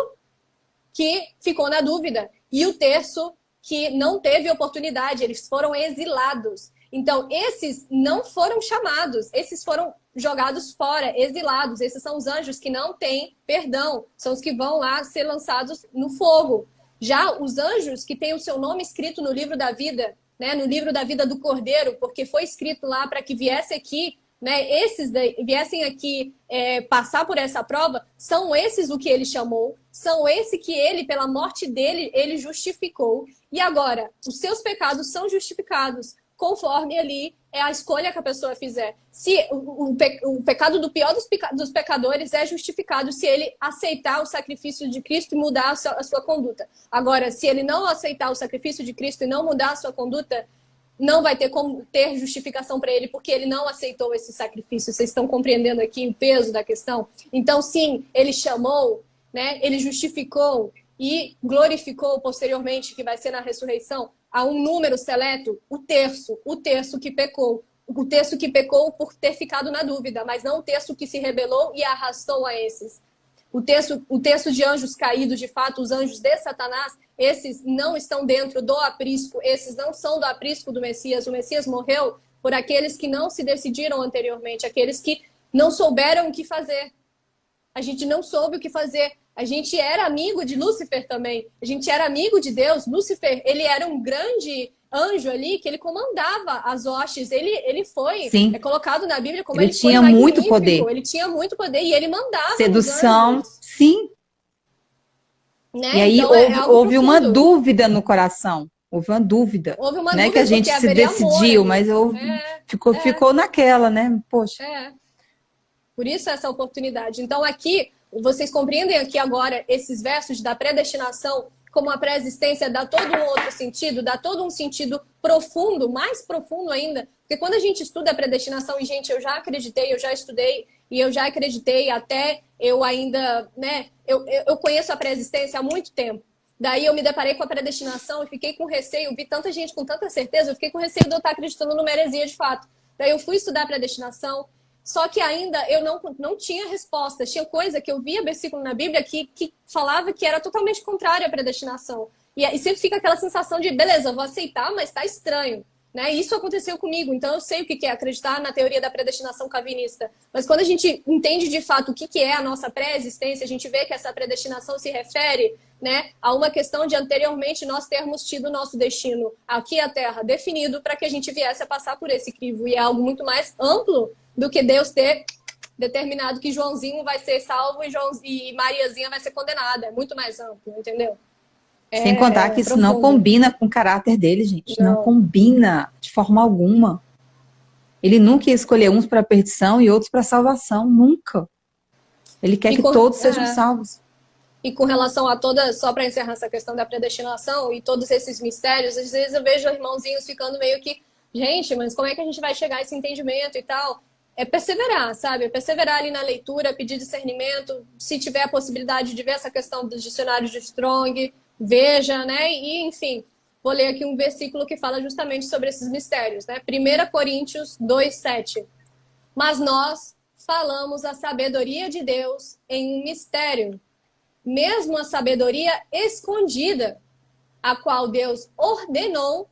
que ficou na dúvida e o terço que não teve oportunidade, eles foram exilados. Então, esses não foram chamados, esses foram jogados fora, exilados. Esses são os anjos que não têm perdão, são os que vão lá ser lançados no fogo. Já os anjos que têm o seu nome escrito no livro da vida, né, no livro da vida do Cordeiro, porque foi escrito lá para que viesse aqui, né, viessem aqui passar por essa prova, são esses o que ele chamou, são esses que ele, pela morte dele, ele justificou. E agora, os seus pecados são justificados, conforme ali é a escolha que a pessoa fizer. Se o pecado do pior dos pecadores é justificado se ele aceitar o sacrifício de Cristo e mudar a sua conduta. Agora, se ele não aceitar o sacrifício de Cristo e não mudar a sua conduta, não vai ter como ter justificação para ele, porque ele não aceitou esse sacrifício. Vocês estão compreendendo aqui o peso da questão? Então, sim, ele chamou, né? Ele justificou e glorificou posteriormente, que vai ser na ressurreição, a um número seleto, o terço que pecou. O terço que pecou por ter ficado na dúvida, mas não o terço que se rebelou e arrastou a esses. O terço de anjos caídos, de fato, os anjos de Satanás, esses não estão dentro do aprisco, esses não são do aprisco do Messias. O Messias morreu por aqueles que não se decidiram anteriormente, aqueles que não souberam o que fazer. A gente não soube o que fazer. A gente era amigo de Lúcifer também. A gente era amigo de Deus. Lúcifer, ele era um grande anjo ali que ele comandava as hostes. Ele foi colocado na Bíblia como ele tinha foi muito poder. Ele tinha muito poder e ele mandava. Sedução, sim. Né? E aí então, houve uma dúvida no coração. Houve uma dúvida. Houve uma não dúvida, é que a gente se decidiu, mas ficou naquela, né? Poxa. Por isso essa oportunidade. Então aqui, vocês compreendem aqui agora esses versos da predestinação, como a pré-existência dá todo um outro sentido, dá todo um sentido profundo, mais profundo ainda. Porque quando a gente estuda a predestinação, e gente, eu já acreditei, eu já estudei, e eu já acreditei até eu ainda, né? Eu conheço a pré-existência há muito tempo. Daí eu me deparei com a predestinação e fiquei com receio, vi tanta gente com tanta certeza, eu fiquei com receio de eu estar acreditando numa heresia de fato. Daí eu fui estudar a predestinação, só que ainda eu não tinha respostas. Tinha coisa que eu via versículo na Bíblia que falava que era totalmente contrário à predestinação. E sempre fica aquela sensação de, beleza, eu vou aceitar, mas tá estranho. Né? Isso aconteceu comigo, então eu sei o que é acreditar na teoria da predestinação calvinista. Mas quando a gente entende de fato o que é a nossa pré-existência, a gente vê que essa predestinação se refere, né, a uma questão de anteriormente nós termos tido o nosso destino aqui à Terra definido para que a gente viesse a passar por esse crivo. E é algo muito mais amplo do que Deus ter determinado que Joãozinho vai ser salvo e Mariazinha vai ser condenada. É muito mais amplo, entendeu? Sem contar que isso não combina com o caráter dele, gente. Não combina de forma alguma. Ele nunca ia escolher uns para perdição e outros para salvação. Nunca. Ele quer que todos sejam salvos. E com relação a toda, só para encerrar essa questão da predestinação e todos esses mistérios, às vezes eu vejo irmãozinhos ficando meio que, gente, mas como é que a gente vai chegar a esse entendimento e tal? É perseverar, sabe? É perseverar ali na leitura, pedir discernimento, se tiver a possibilidade de ver essa questão dos dicionários de Strong, veja, né? E, enfim, vou ler aqui um versículo que fala justamente sobre esses mistérios, né? 1 Coríntios 2:7. Mas nós falamos a sabedoria de Deus em um mistério, mesmo a sabedoria escondida, a qual Deus ordenou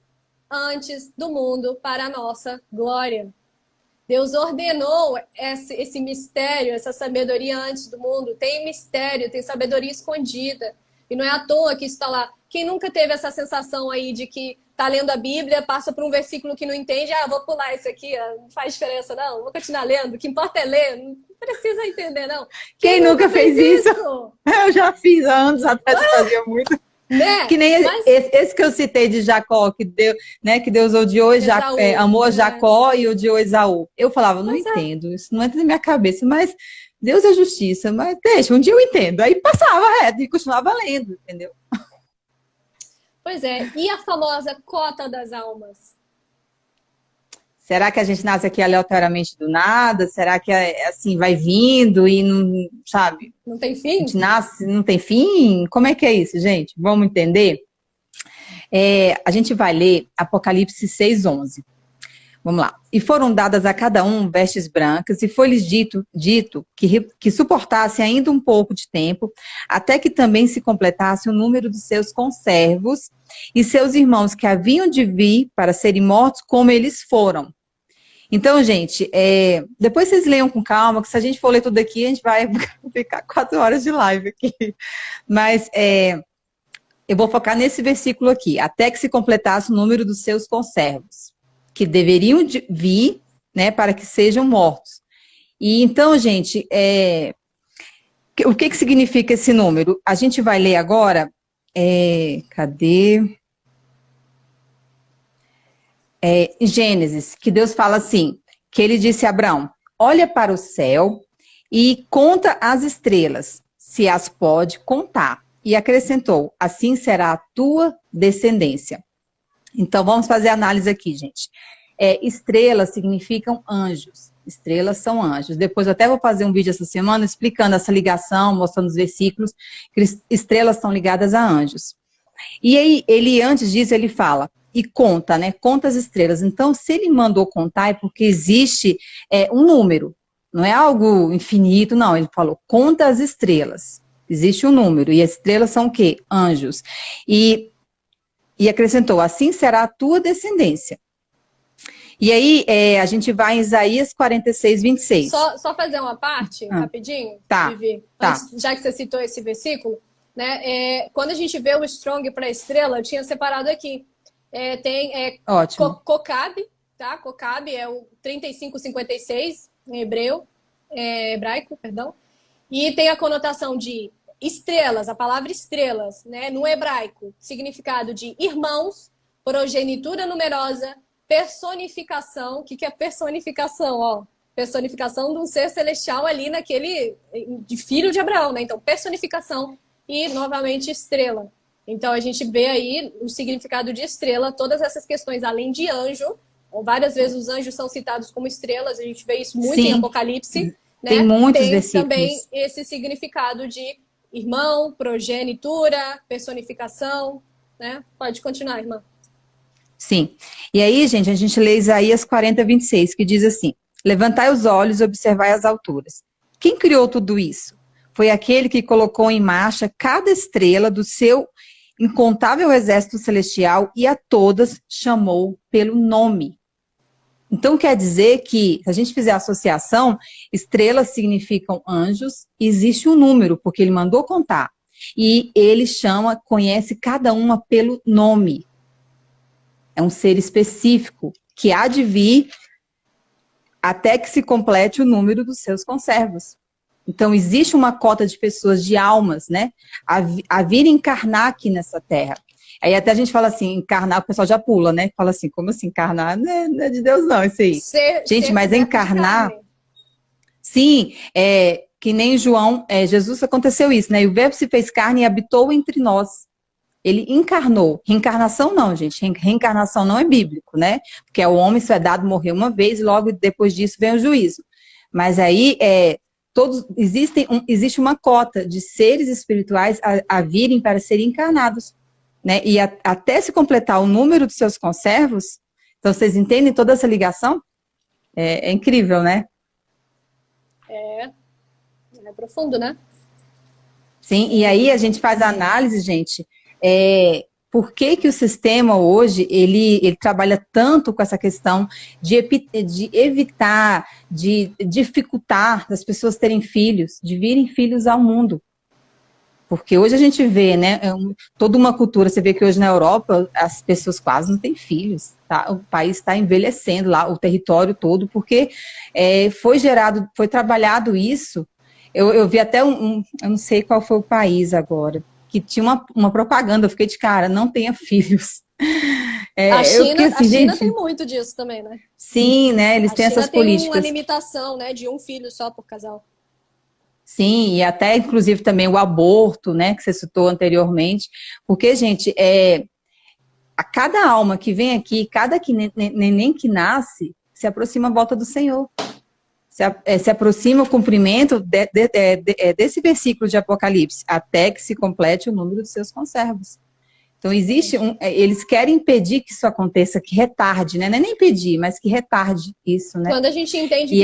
antes do mundo para a nossa glória. Deus ordenou esse mistério, essa sabedoria antes do mundo. Tem mistério, tem sabedoria escondida. E não é à toa que isso está lá. Quem nunca teve essa sensação aí de que está lendo a Bíblia, passa por um versículo que não entende, vou pular isso aqui, não faz diferença não, vou continuar lendo, o que importa é ler, não precisa entender não. Quem nunca fez isso? Eu já fiz há anos atrás, fazia muito. Né? Que nem esse que eu citei de Jacó, que Deus odiou amou Jacó e odiou Esaú. Eu falava, não entendo, isso não entra na minha cabeça, mas Deus é justiça, mas deixa, um dia eu entendo. Aí passava reto e continuava lendo, entendeu? Pois é, e a famosa cota das almas? Será que a gente nasce aqui aleatoriamente do nada? Será que assim vai vindo e não, sabe? Não tem A fim? gente nasce, não tem fim? Como é que é isso, gente? Vamos entender? A gente vai ler Apocalipse 6:11. Vamos lá. E foram dadas a cada um vestes brancas, e foi-lhes dito que suportasse ainda um pouco de tempo, até que também se completasse o número dos seus conservos e seus irmãos que haviam de vir para serem mortos como eles foram. Então, gente, depois vocês leiam com calma, que se a gente for ler tudo aqui, a gente vai ficar 4 horas de live aqui. Mas eu vou focar nesse versículo aqui, até que se completasse o número dos seus conservos, que deveriam vir, né, para que sejam mortos. E então, gente, o que significa esse número? A gente vai ler agora, cadê? Em Gênesis, que Deus fala assim, que ele disse a Abraão, olha para o céu e conta as estrelas, se as pode contar. E acrescentou, assim será a tua descendência. Então, vamos fazer a análise aqui, gente. Estrelas significam anjos. Estrelas são anjos. Depois eu até vou fazer um vídeo essa semana explicando essa ligação, mostrando os versículos, que estrelas são ligadas a anjos. E aí, ele, antes disso, ele fala, e conta, né? Conta as estrelas. Então, se ele mandou contar, é porque existe um número. Não é algo infinito, não. Ele falou, conta as estrelas. Existe um número. E as estrelas são o quê? Anjos. E acrescentou, assim será a tua descendência. E aí, a gente vai em Isaías 46:26. Só fazer uma parte, rapidinho, tá, Vivi, tá. Já que você citou esse versículo, né? Quando a gente vê o Strong para a estrela, eu tinha separado aqui. Ótimo. Kocabe, tá? Kocabe é o 3556 em hebraico, perdão. E tem a conotação de estrelas, a palavra estrelas, né? No hebraico, significado de irmãos, progenitura numerosa, personificação. O que é personificação? Ó, personificação de um ser celestial ali de filho de Abraão, né? Então, personificação e, novamente, estrela. Então, a gente vê aí o significado de estrela, todas essas questões, além de anjo. Várias vezes os anjos são citados como estrelas, a gente vê isso muito em Apocalipse. Né? Tem muitos versículos. Também esse significado de irmão, progenitura, personificação. Né? Pode continuar, irmã. Sim. E aí, gente, a gente lê Isaías 40:26, que diz assim, levantai os olhos e observai as alturas. Quem criou tudo isso? Foi aquele que colocou em marcha cada estrela do seu incontável exército celestial e a todas chamou pelo nome. Então, quer dizer que, se a gente fizer a associação, estrelas significam anjos, existe um número, porque ele mandou contar. E ele conhece cada uma pelo nome. É um ser específico, que há de vir até que se complete o número dos seus conservos. Então, existe uma cota de pessoas, de almas, né, a vir encarnar aqui nessa terra. Aí até a gente fala assim, encarnar, o pessoal já pula, né? Fala assim, como assim, encarnar? Não é de Deus não, isso aí. Gente, mas encarnar... Sim, que nem João, Jesus aconteceu isso, né? E o verbo se fez carne e habitou entre nós. Ele encarnou. Reencarnação não, gente. Reencarnação não é bíblico, né? Porque o homem só é dado morrer uma vez e logo depois disso vem o juízo. Mas aí, existe uma cota de seres espirituais a virem para serem encarnados. Né? E até se completar o número dos seus conservos, então vocês entendem toda essa ligação? É incrível, né? É profundo, né? Sim, e aí a gente faz a análise, gente, por que o sistema hoje, ele trabalha tanto com essa questão de evitar, de dificultar das pessoas terem filhos, de virem filhos ao mundo. Porque hoje a gente vê, né, toda uma cultura, você vê que hoje na Europa as pessoas quase não têm filhos, tá? O país está envelhecendo lá, o território todo, porque foi trabalhado isso. Eu vi até eu não sei qual foi o país agora, que tinha uma propaganda, eu fiquei de cara, não tenha filhos. A China gente, tem muito disso também, né? Sim, né, eles têm essas políticas. Tem uma limitação, né, de um filho só por casal. Sim, e até, inclusive, também o aborto, né, que você citou anteriormente, porque, gente, a cada alma que vem aqui, cada neném que nasce, se aproxima a volta do Senhor. Se aproxima o cumprimento desse versículo de Apocalipse, até que se complete o número dos seus conservos. Então, eles querem impedir que isso aconteça, que retarde, né? Não é nem impedir, mas que retarde isso, né? Quando a gente entende que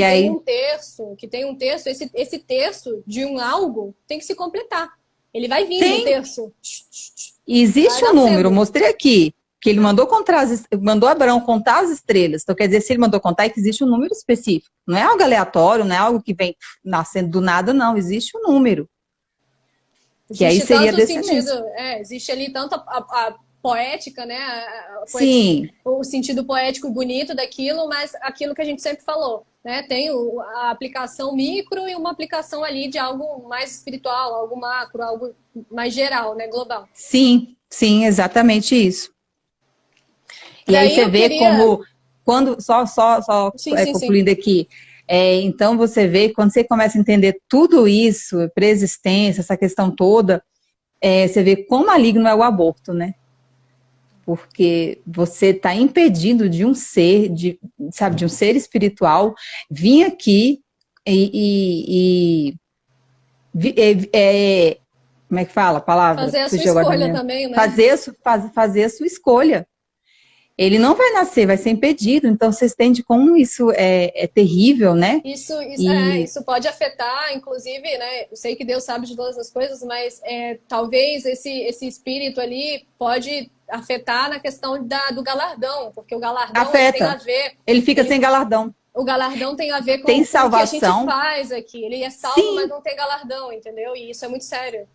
tem um terço, esse terço de um algo tem que se completar. Ele vai vindo o terço. E existe um número, eu mostrei aqui, que ele mandou Abraão contar as estrelas. Então, quer dizer, se ele mandou contar, é que existe um número específico. Não é algo aleatório, não é algo que vem nascendo do nada, não. Existe um número. Que aí seria desse sentido. Existe ali tanto a poética, né? Sim. O sentido poético e bonito daquilo, mas aquilo que a gente sempre falou, né? Tem a aplicação micro e uma aplicação ali de algo mais espiritual, algo macro, algo mais geral, né? Global. Sim, exatamente isso. E aí você vê como, quando, concluindo aqui, então você vê, quando você começa a entender tudo isso, preexistência, essa questão toda, você vê quão maligno é o aborto, né? Porque você está impedindo de um ser, de um ser espiritual vir aqui como é que fala a palavra? Fazer a sua escolha também, né? Fazer a sua escolha. Ele não vai nascer, vai ser impedido. Então, você entende como isso é terrível, né? Isso pode afetar, inclusive, né? Eu sei que Deus sabe de todas as coisas, mas talvez esse espírito ali pode afetar na questão do galardão, porque o galardão tem a ver... Ele fica sem galardão. O galardão tem a ver com o que a gente faz aqui. Ele é salvo, sim, mas não tem galardão, entendeu? E isso é muito sério.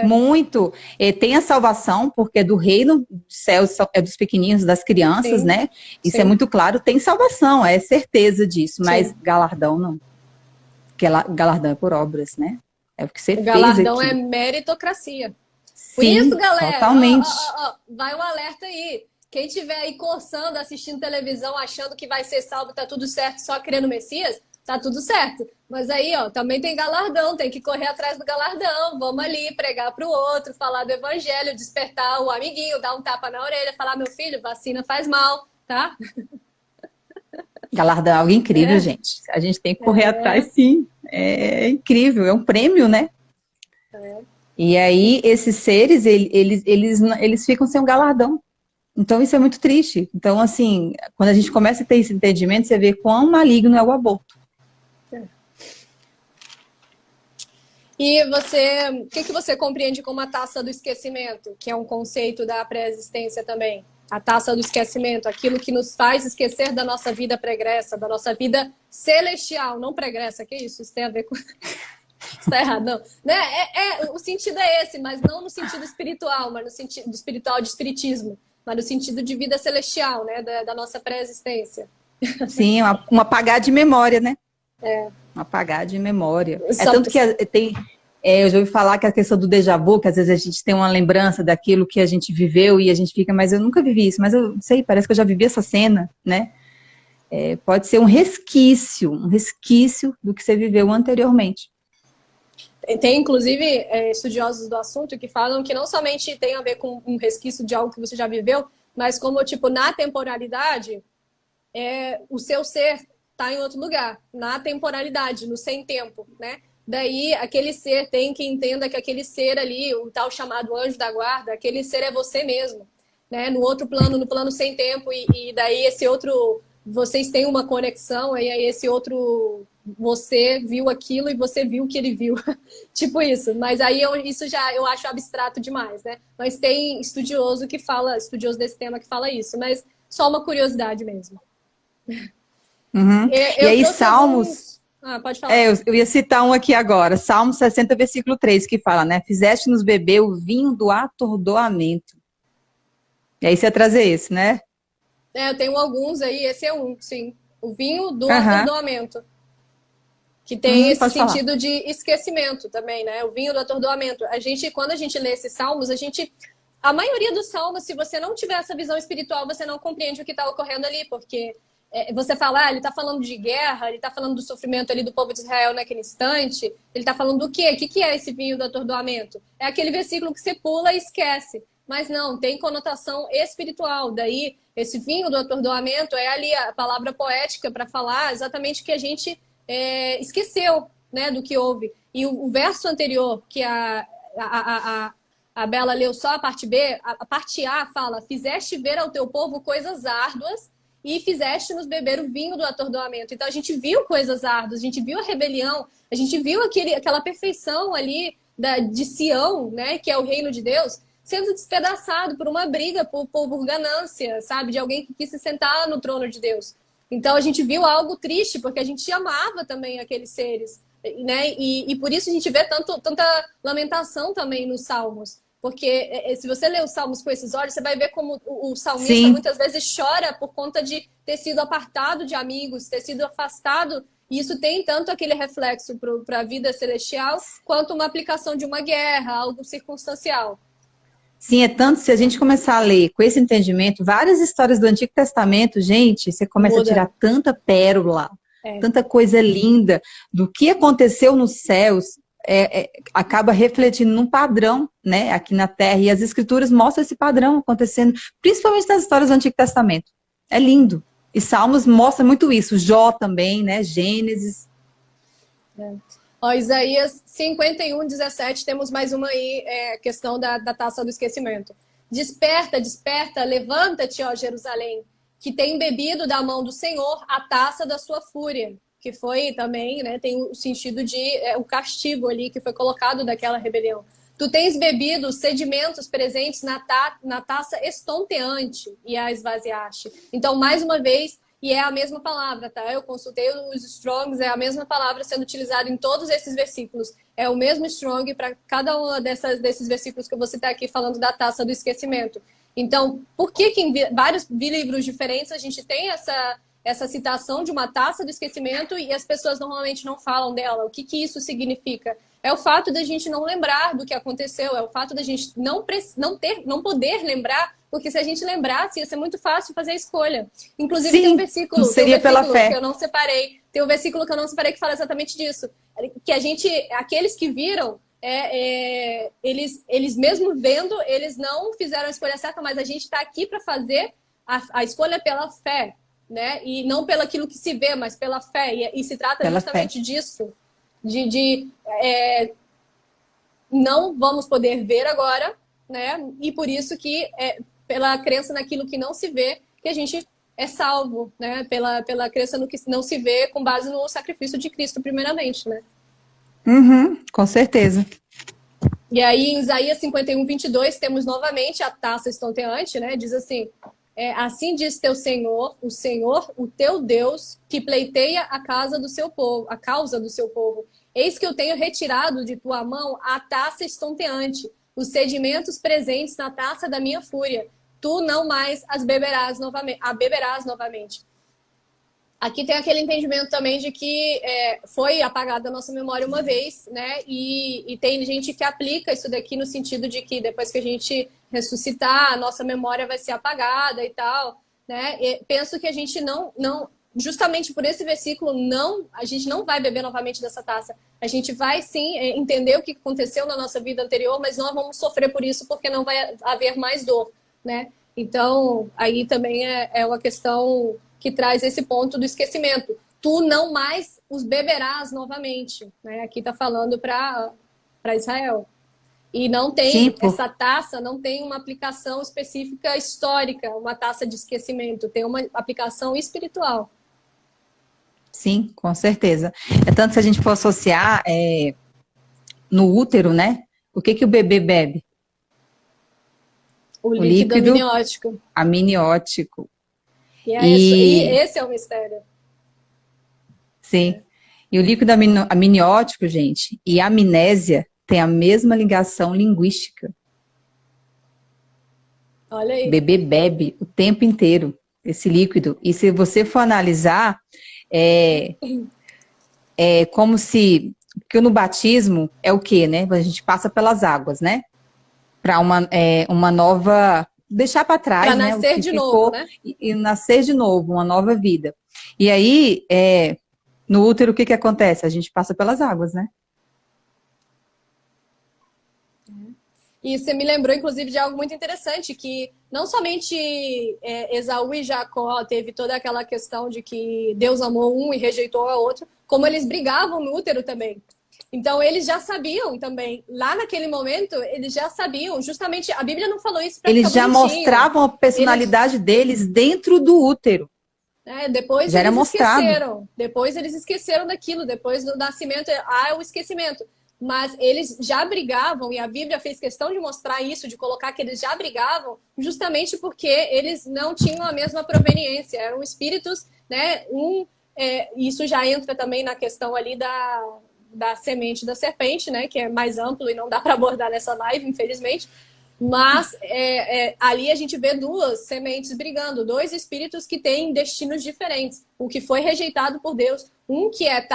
Muito. Tem a salvação, porque é do reino dos céus, é dos pequeninos, das crianças, sim, né? Isso, sim, é muito claro. Tem salvação, é certeza disso. Mas, sim, galardão não. Porque galardão é por obras, né? É o que você fez aqui. Galardão é meritocracia. Por sim, isso, galera, totalmente. Vai um alerta aí. Quem estiver aí coçando, assistindo televisão, achando que vai ser salvo, tá tudo certo, só querendo Messias, tá tudo certo. Mas aí, também tem galardão, tem que correr atrás do galardão. Vamos ali pregar pro outro, falar do evangelho, despertar o amiguinho, dar um tapa na orelha, falar, meu filho, vacina faz mal, tá? Galardão é algo incrível, gente. A gente tem que correr atrás, sim. É incrível, é um prêmio, né? E aí, esses seres, eles ficam sem um galardão. Então, isso é muito triste. Então, assim, quando a gente começa a ter esse entendimento, você vê quão maligno é o aborto. E o que você compreende como a taça do esquecimento, que é um conceito da pré-existência também? A taça do esquecimento, aquilo que nos faz esquecer da nossa vida pregressa, da nossa vida celestial, não pregressa, que isso? Isso tem a ver com... Isso tá errado, não. Né? O sentido é esse, mas não no sentido espiritual, mas no sentido espiritual de espiritismo. Mas no sentido de vida celestial, né? Da nossa pré-existência. Sim, um apagar de memória, né? Um apagar de memória. Tanto que eu já ouvi falar que a questão do déjà vu, que às vezes a gente tem uma lembrança daquilo que a gente viveu e a gente fica, mas eu nunca vivi isso, mas eu sei, parece que eu já vivi essa cena, né? Pode ser um resquício do que você viveu anteriormente. Tem, inclusive, estudiosos do assunto que falam que não somente tem a ver com um resquício de algo que você já viveu, mas como, tipo, na temporalidade, o seu ser está em outro lugar. Na temporalidade, no sem-tempo, né? Daí, aquele ser tem que entenda que aquele ser ali, o tal chamado anjo da guarda, aquele ser é você mesmo, né? No outro plano, no plano sem-tempo, e daí esse outro... Vocês têm uma conexão, e aí esse outro... Você viu aquilo e você viu o que ele viu. Tipo isso. Mas aí isso já eu acho abstrato demais, né? Mas tem estudioso desse tema que fala isso. Mas só uma curiosidade mesmo. Uhum. E aí, Salmos... pode falar. Eu ia citar um aqui agora. Salmo 60, versículo 3, que fala, né? Fizeste-nos beber o vinho do atordoamento. E aí você ia trazer esse, né? Eu tenho alguns aí. Esse é um, sim. O vinho do atordoamento. Que tem esse sentido de esquecimento também, né? O vinho do atordoamento. Quando a gente lê esses salmos, a maioria dos salmos, se você não tiver essa visão espiritual, você não compreende o que está ocorrendo ali, porque você fala, ele está falando de guerra, ele está falando do sofrimento ali do povo de Israel naquele instante, ele está falando do quê? O que é esse vinho do atordoamento? É aquele versículo que você pula e esquece. mas não, tem conotação espiritual. Daí, esse vinho do atordoamento é ali a palavra poética para falar exatamente o que a gente esqueceu, né, do que houve. E o verso anterior, que a Bela leu só a parte B, a parte A fala: fizeste ver ao teu povo coisas árduas e fizeste-nos beber o vinho do atordoamento. Então a gente viu coisas árduas, a gente viu a rebelião, a gente viu aquela perfeição ali de Sião, né, que é o reino de Deus, sendo despedaçado por uma briga, por ganância, sabe, de alguém que quis se sentar no trono de Deus. Então a gente viu algo triste, porque a gente amava também aqueles seres, né? E por isso a gente vê tanta lamentação também nos Salmos. Porque se você ler os Salmos com esses olhos, você vai ver como o salmista Sim. muitas vezes chora por conta de ter sido apartado de amigos, ter sido afastado. E isso tem tanto aquele reflexo para a vida celestial, quanto uma aplicação de uma guerra, algo circunstancial. Sim, é tanto, se a gente começar a ler com esse entendimento, várias histórias do Antigo Testamento, gente, você começa a tirar tanta pérola, tanta coisa linda do que aconteceu nos céus, acaba refletindo num padrão, né, aqui na Terra, e as Escrituras mostram esse padrão acontecendo, principalmente nas histórias do Antigo Testamento. É lindo. E Salmos mostra muito isso, Jó também, né, Gênesis. Ó, Isaías 51:17, temos mais uma aí, questão da taça do esquecimento. Desperta, desperta, levanta-te, ó Jerusalém, que tem bebido da mão do Senhor a taça da sua fúria, que foi também, né, tem o sentido de o castigo ali que foi colocado daquela rebelião. Tu tens bebido os sedimentos presentes na taça estonteante e a esvaziaste. Então, mais uma vez, e é a mesma palavra, tá? Eu consultei os Strongs, é a mesma palavra sendo utilizada em todos esses versículos. É o mesmo Strong para cada um desses versículos que eu vou citar aqui falando da taça do esquecimento. Então, por que em vários livros diferentes a gente tem essa citação de uma taça do esquecimento e as pessoas normalmente não falam dela? O que isso significa? É o fato da gente não lembrar do que aconteceu, é o fato da gente não poder lembrar, porque se a gente lembrasse, ia ser muito fácil fazer a escolha. Inclusive, Sim, tem um versículo, seria pela fé. Que eu não separei. Tem um versículo que eu não separei que fala exatamente disso. Que aqueles que viram, eles mesmo vendo, eles não fizeram a escolha certa, mas a gente está aqui para fazer a escolha pela fé, né? E não pelo aquilo que se vê, mas pela fé. E se trata pela justamente fé. Disso. Não vamos poder ver agora, né? E por isso que pela crença naquilo que não se vê, que a gente é salvo, né? Pela crença no que não se vê, com base no sacrifício de Cristo, primeiramente, né? Uhum, com certeza. E aí, em Isaías 51:22, temos novamente a taça estonteante, né? Diz assim: assim diz teu Senhor, o teu Deus, que pleiteia a causa do seu povo. Eis que eu tenho retirado de tua mão a taça estonteante, os sedimentos presentes na taça da minha fúria. Tu não mais a beberás novamente. Aqui tem aquele entendimento também de que foi apagada da nossa memória uma vez, né? E tem gente que aplica isso daqui no sentido de que depois que a gente ressuscitar, a nossa memória vai ser apagada e tal, né? E penso que a gente não justamente por esse versículo, a gente não vai beber novamente dessa taça. A gente vai, sim, entender o que aconteceu na nossa vida anterior, mas não vamos sofrer por isso, porque não vai haver mais dor, né? Então, aí também é uma questão que traz esse ponto do esquecimento. Tu não mais os beberás novamente, né? Aqui está falando para Israel. E não tem, essa taça não tem uma aplicação específica histórica, uma taça de esquecimento, tem uma aplicação espiritual. Sim, com certeza. É tanto se a gente for associar no útero, né? O que o bebê bebe? O líquido amniótico. E esse é o mistério. Sim. E o líquido amniótico, gente, e a amnésia tem a mesma ligação linguística. Olha aí. O bebê bebe o tempo inteiro esse líquido. E se você for analisar, como se... Porque no batismo é o quê, né? A gente passa pelas águas, né? Para uma nova... Deixar para trás, pra né? Nascer de novo, né? E nascer de novo, uma nova vida. E aí, no útero, o que acontece? A gente passa pelas águas, né? E você me lembrou, inclusive, de algo muito interessante, que não somente Esaú e Jacó teve toda aquela questão de que Deus amou um e rejeitou o outro, como eles brigavam no útero também. Então, eles já sabiam também, lá naquele momento, eles já sabiam, justamente, a Bíblia não falou isso para Eles ficar já bonitinho. mostravam a personalidade deles dentro do útero. Depois Já era eles mostrado. esqueceram. Depois eles esqueceram daquilo. Depois do nascimento, o esquecimento. Mas eles já brigavam, e a Bíblia fez questão de mostrar isso, de colocar que eles já brigavam, justamente porque eles não tinham a mesma proveniência. Eram espíritos, né? Isso já entra também na questão ali da semente da serpente, né? Que é mais amplo e não dá para abordar nessa live, infelizmente. Mas ali a gente vê duas sementes brigando, dois espíritos que têm destinos diferentes. O que foi rejeitado por Deus, um que é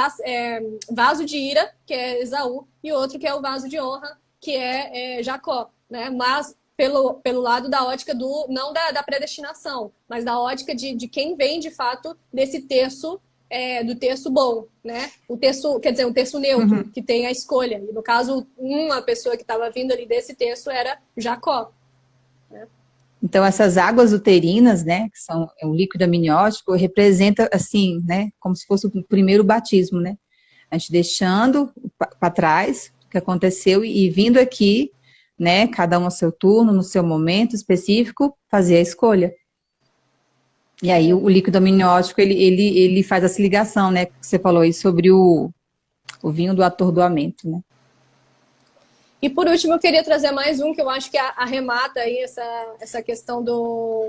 vaso de ira, que é Esaú, e outro que é o vaso de honra, que é Jacó, né? Mas pelo lado da ótica não da predestinação, mas da ótica de quem vem de fato desse terço, do terço bom, né? O terço, quer dizer, um terço neutro, que tem a escolha. E no caso, uma pessoa que estava vindo ali desse terço era Jacó. Né? Então, essas águas uterinas, né, que são o líquido amniótico, representa, assim, né, como se fosse o primeiro batismo, né? A gente deixando para trás o que aconteceu e vindo aqui, né, cada um ao seu turno, no seu momento específico, fazer a escolha. E aí o líquido amniótico, ele faz essa ligação, né, que você falou aí sobre o vinho do atordoamento, né? E por último, eu queria trazer mais um que eu acho que arremata aí essa questão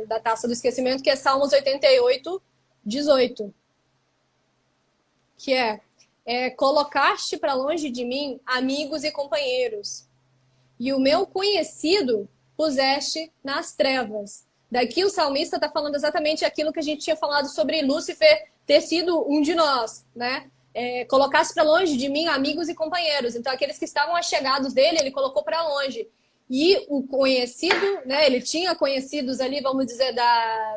da taça do esquecimento, que é Salmos 88, 18. Que colocaste para longe de mim amigos e companheiros, e o meu conhecido puseste nas trevas. Daqui o salmista está falando exatamente aquilo que a gente tinha falado sobre Lúcifer ter sido um de nós, né? Colocasse para longe de mim amigos e companheiros. Então, aqueles que estavam achegados dele, ele colocou para longe. E o conhecido, né? Ele tinha conhecidos ali, vamos dizer,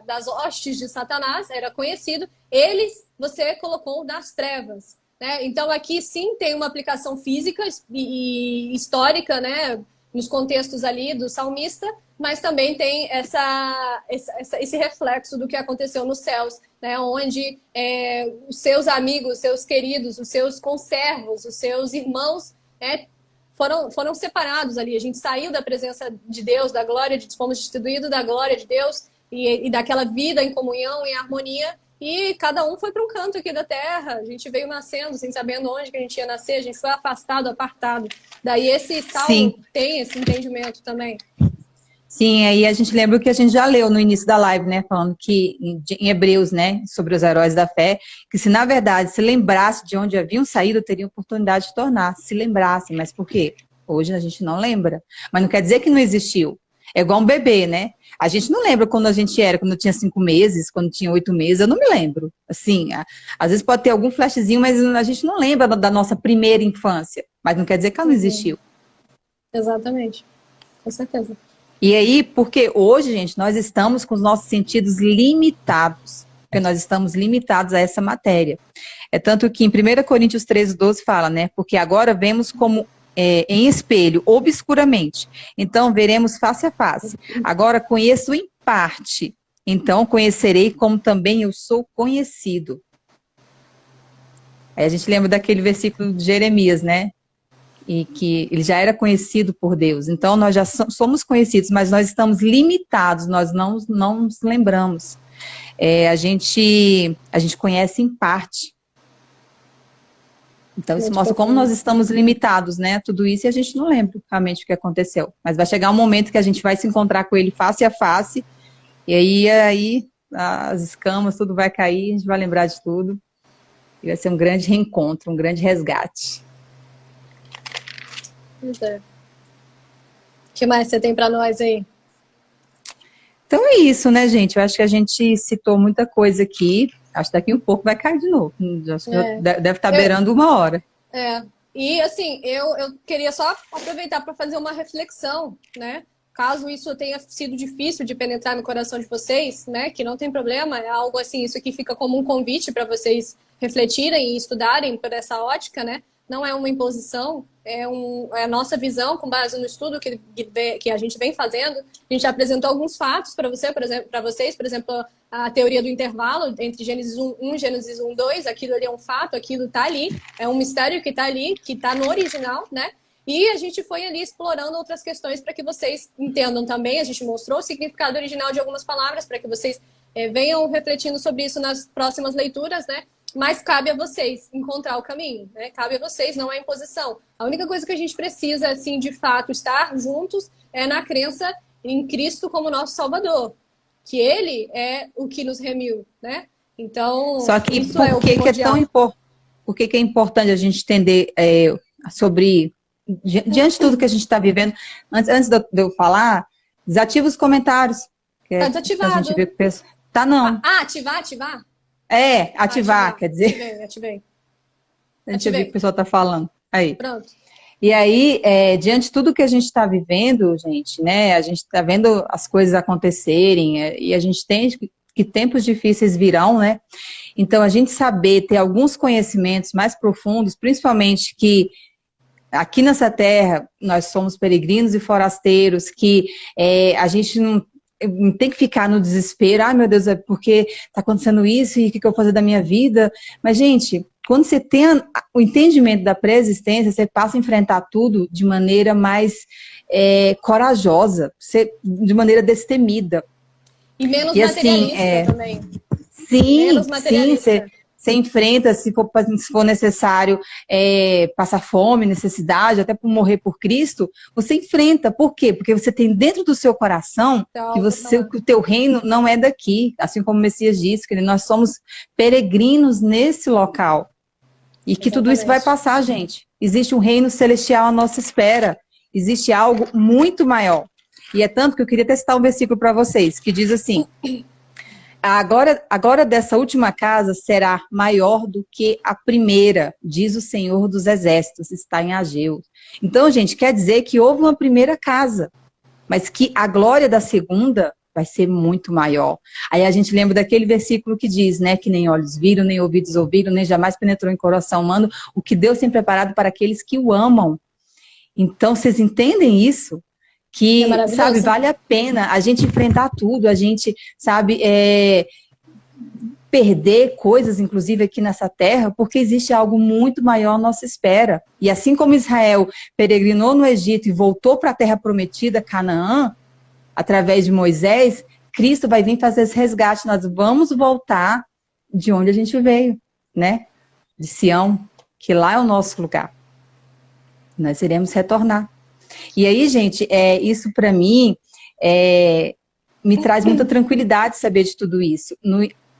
das hostes de Satanás, era conhecido. Eles, você colocou nas trevas. Né? Então, aqui sim tem uma aplicação física e histórica, né? Nos contextos ali do salmista, mas também tem esse reflexo do que aconteceu nos céus, né? Onde os seus amigos, os seus queridos, os seus conservos, os seus irmãos foram separados ali. A gente saiu da presença de Deus, da glória de Deus, fomos destituídos da glória de Deus e daquela vida em comunhão, em harmonia, e cada um foi para um canto aqui da terra. A gente veio nascendo sem sabendo onde que a gente ia nascer, a gente foi afastado, apartado. Daí esse salmo tem esse entendimento também. Sim, aí a gente lembra o que a gente já leu no início da live, né? Falando que em Hebreus, né? Sobre os heróis da fé, que se na verdade se lembrasse de onde haviam saído, teriam oportunidade de tornar, se lembrassem. Mas por quê? Hoje a gente não lembra. Mas não quer dizer que não existiu. É igual um bebê, né? A gente não lembra quando a gente era, quando tinha 5 meses, quando tinha 8 meses, eu não me lembro. Assim, às vezes pode ter algum flashzinho, mas a gente não lembra da nossa primeira infância. Mas não quer dizer que ela não existiu. Exatamente, com certeza. E aí, porque hoje, gente, nós estamos com os nossos sentidos limitados, porque nós estamos limitados a essa matéria. É tanto que em 1 Coríntios 13:12 fala, né? Porque agora vemos como em espelho, obscuramente. Então, veremos face a face. Agora conheço em parte. Então, conhecerei como também eu sou conhecido. Aí a gente lembra daquele versículo de Jeremias, né? E que ele já era conhecido por Deus. Então, nós já somos conhecidos, mas nós estamos limitados, nós não nos lembramos. A gente conhece em parte. Então, isso mostra como nós estamos limitados, né? Tudo isso e a gente não lembra realmente o que aconteceu. Mas vai chegar um momento que a gente vai se encontrar com ele face a face, e aí as escamas, tudo vai cair, a gente vai lembrar de tudo. E vai ser um grande reencontro, um grande resgate. Pois é. O que mais você tem para nós aí? Então é isso, né, gente? Eu acho que a gente citou muita coisa aqui. Acho que daqui um pouco vai cair de novo. Deve estar beirando 1 hora. E assim, eu queria só aproveitar para fazer uma reflexão, né? Caso isso tenha sido difícil de penetrar no coração de vocês, né? Que não tem problema, é algo assim, isso aqui fica como um convite para vocês refletirem e estudarem por essa ótica, né? não é uma imposição, é a nossa visão com base no estudo que a gente vem fazendo. A gente apresentou alguns fatos para vocês, por exemplo, a teoria do intervalo entre Gênesis 1 e Gênesis 1:2, aquilo ali é um fato, aquilo está ali, é um mistério que está ali, que está no original, né? E a gente foi ali explorando outras questões para que vocês entendam também. A gente mostrou o significado original de algumas palavras para que vocês venham refletindo sobre isso nas próximas leituras, né? Mas cabe a vocês encontrar o caminho, né? Cabe a vocês, não é imposição. A única coisa que a gente precisa, assim, de fato, estar juntos é na crença em Cristo como nosso Salvador. Que Ele é o que nos remiu, né? Então, só que isso por é o que é primordial. tão importante? Por que é importante a gente entender sobre... Diante de tudo que a gente está vivendo, antes de eu falar, desativa os comentários. Tá desativado. A gente vê que o pessoal... Tá, não. Ativar? Ativar, quer dizer... Ativei. Deixa eu ver o que o pessoal está falando. Aí. Pronto. E aí, diante de tudo que a gente está vivendo, gente, né? A gente está vendo as coisas acontecerem e a gente tem que tempos difíceis virão, né? Então, a gente saber ter alguns conhecimentos mais profundos, principalmente que aqui nessa terra nós somos peregrinos e forasteiros, que a gente não tem que ficar no desespero, ai meu Deus, é porque está acontecendo isso e o que eu vou fazer da minha vida? Mas, gente, quando você tem o entendimento da pré-existência, você passa a enfrentar tudo de maneira mais corajosa, de maneira destemida. E menos e, materialista assim, também. Sim, Menos materialista. você enfrenta, se for necessário passar fome, necessidade, até por morrer por Cristo, você enfrenta. Por quê? Porque você tem dentro do seu coração que o teu reino não é daqui, assim como o Messias disse, que nós somos peregrinos nesse local. E que tudo isso vai passar, gente. Existe um reino celestial à nossa espera. Existe algo muito maior. E é tanto que eu queria testar um versículo para vocês, que diz assim: agora dessa última casa será maior do que a primeira, diz o Senhor dos Exércitos, está em Ageu. Então, gente, quer dizer que houve uma primeira casa, mas que a glória da segunda vai ser muito maior. Aí a gente lembra daquele versículo que diz, né, que nem olhos viram, nem ouvidos ouviram, nem jamais penetrou em coração humano, o que Deus tem preparado para aqueles que o amam. Então, vocês entendem isso? Que, sabe, vale a pena a gente enfrentar tudo, a gente, sabe, perder coisas, inclusive, aqui nessa terra, porque existe algo muito maior à nossa espera. E assim como Israel peregrinou no Egito e voltou para a terra prometida, Canaã, através de Moisés, Cristo vai vir fazer esse resgate. Nós vamos voltar de onde a gente veio, né? De Sião, que lá é o nosso lugar. Nós iremos retornar. E aí, gente, isso para mim me traz muita tranquilidade saber de tudo isso.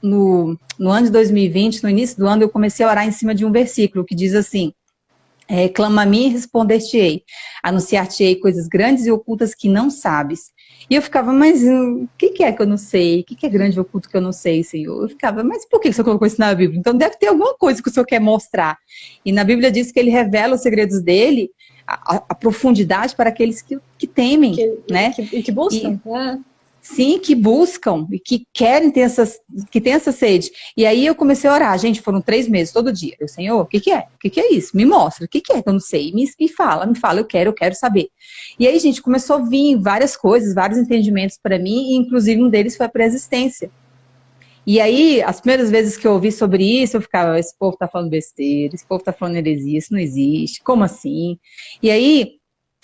No ano de 2020, no início do ano, eu comecei a orar em cima de um versículo que diz assim: clama a mim e responder-te-ei, anunciar-te-ei coisas grandes e ocultas que não sabes. E eu ficava, mas o que é que eu não sei? O que é grande e oculto que eu não sei, Senhor? Eu ficava, mas por que você colocou isso na Bíblia? Então deve ter alguma coisa que o Senhor quer mostrar. E na Bíblia diz que ele revela os segredos dele, a profundidade para aqueles que temem, né? E que buscam, né? Sim, que buscam e que querem ter que tem essa sede. E aí eu comecei a orar, gente, foram 3 meses, todo dia. Eu, Senhor, o que é? O que é isso? Me mostra, o que é que eu não sei? Me fala, eu quero saber. E aí, gente, começou a vir várias coisas, vários entendimentos para mim, e inclusive um deles foi a pré-existência. E aí, as primeiras vezes que eu ouvi sobre isso, eu ficava, esse povo tá falando besteira, esse povo tá falando heresia, isso não existe, como assim? E aí,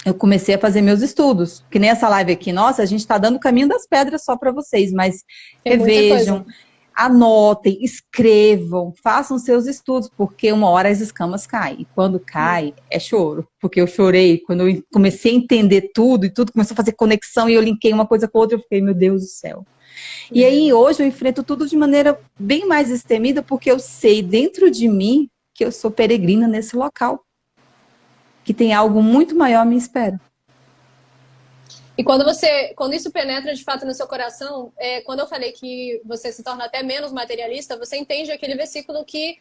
eu comecei a fazer meus estudos, que nem essa live aqui, nossa, a gente está dando o caminho das pedras só para vocês, mas revejam, anotem, escrevam, façam seus estudos, porque uma hora as escamas caem, e quando cai, é choro, porque eu chorei, quando eu comecei a entender tudo, e tudo começou a fazer conexão, e eu linkei uma coisa com outra, eu fiquei, meu Deus do céu. E aí, hoje, eu enfrento tudo de maneira bem mais destemida, porque eu sei dentro de mim que eu sou peregrina nesse local, que tem algo muito maior à minha espera. E quando isso penetra de fato no seu coração, quando eu falei que você se torna até menos materialista, você entende aquele versículo que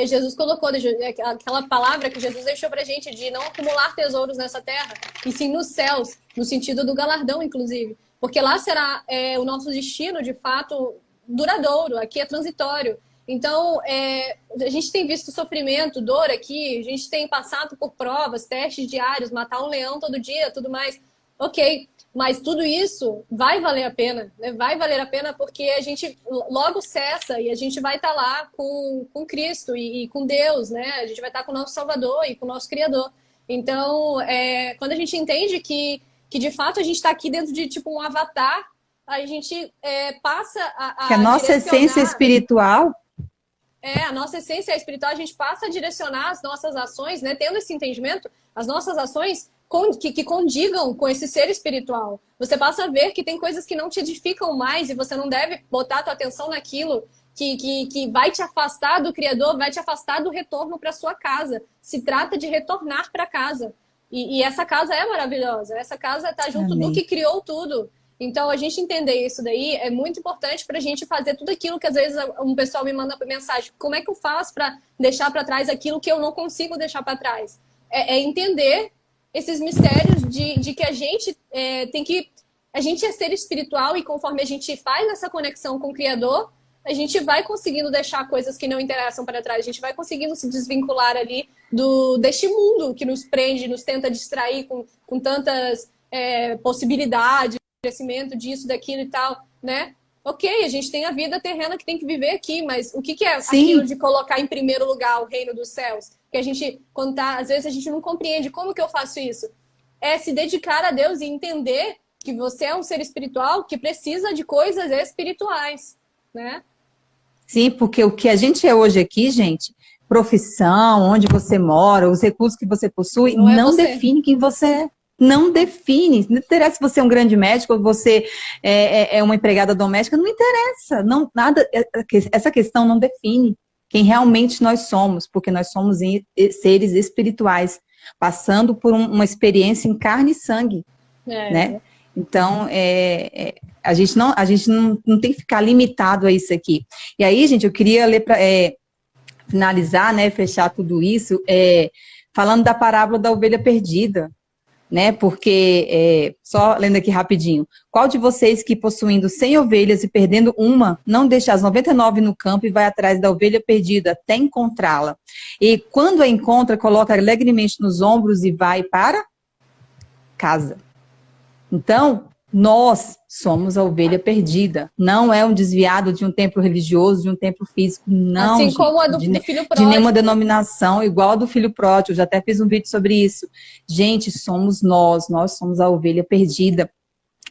Jesus colocou, aquela palavra que Jesus deixou pra gente de não acumular tesouros nessa terra, e sim nos céus, no sentido do galardão, inclusive. Porque lá será o nosso destino, de fato, duradouro, aqui é transitório. Então, a gente tem visto sofrimento, dor aqui, a gente tem passado por provas, testes diários, matar um leão todo dia, tudo mais. Ok, mas tudo isso vai valer a pena, né? Vai valer a pena porque a gente logo cessa e a gente vai estar lá com Cristo e com Deus, né? A gente vai estar com o nosso Salvador e com o nosso Criador. Então, quando a gente entende que de fato a gente está aqui dentro de tipo um avatar, a gente passa que a nossa essência espiritual... a nossa essência espiritual, a gente passa a direcionar as nossas ações, né? Tendo esse entendimento, as nossas ações que condigam com esse ser espiritual. Você passa a ver que tem coisas que não te edificam mais e você não deve botar a tua atenção naquilo que vai te afastar do Criador, vai te afastar do retorno para sua casa. Se trata de retornar para casa. E essa casa é maravilhosa. Essa casa está junto do que criou tudo. Então, a gente entender isso daí é muito importante para a gente fazer tudo aquilo que às vezes um pessoal me manda mensagem. Como é que eu faço para deixar para trás aquilo que eu não consigo deixar para trás? É entender esses mistérios de que a gente tem que... A gente é ser espiritual e conforme a gente faz essa conexão com o Criador, a gente vai conseguindo deixar coisas que não interessam para trás. A gente vai conseguindo se desvincular ali deste mundo que nos prende, nos tenta distrair com tantas possibilidades, crescimento disso, daquilo e tal, né? Ok, a gente tem a vida terrena que tem que viver aqui, mas o que é aquilo de colocar em primeiro lugar o reino dos céus? Que a gente, às vezes a gente não compreende como que eu faço isso. É se dedicar a Deus e entender que você é um ser espiritual que precisa de coisas espirituais, né? Sim, porque o que a gente é hoje aqui, gente, profissão, onde você mora, os recursos que você possui, não define quem você é. Não define. Não interessa se você é um grande médico ou você é uma empregada doméstica, não interessa. Não, nada, essa questão não define quem realmente nós somos, porque nós somos seres espirituais, passando por uma experiência em carne e sangue, né? Então, a gente não tem que ficar limitado a isso aqui. E aí, gente, eu queria ler para finalizar, né, fechar tudo isso, falando da parábola da ovelha perdida, né? Porque, só lendo aqui rapidinho, qual de vocês que possuindo 100 ovelhas e perdendo uma, não deixa as 99 no campo e vai atrás da ovelha perdida até encontrá-la? E quando a encontra, coloca alegremente nos ombros e vai para casa. Então, nós somos a ovelha perdida. Não é um desviado de um templo religioso, de um templo físico. Não, assim gente, como a do filho pródigo. De nenhuma denominação, igual a do filho pródigo. Eu já até fiz um vídeo sobre isso. Gente, somos nós somos a ovelha perdida.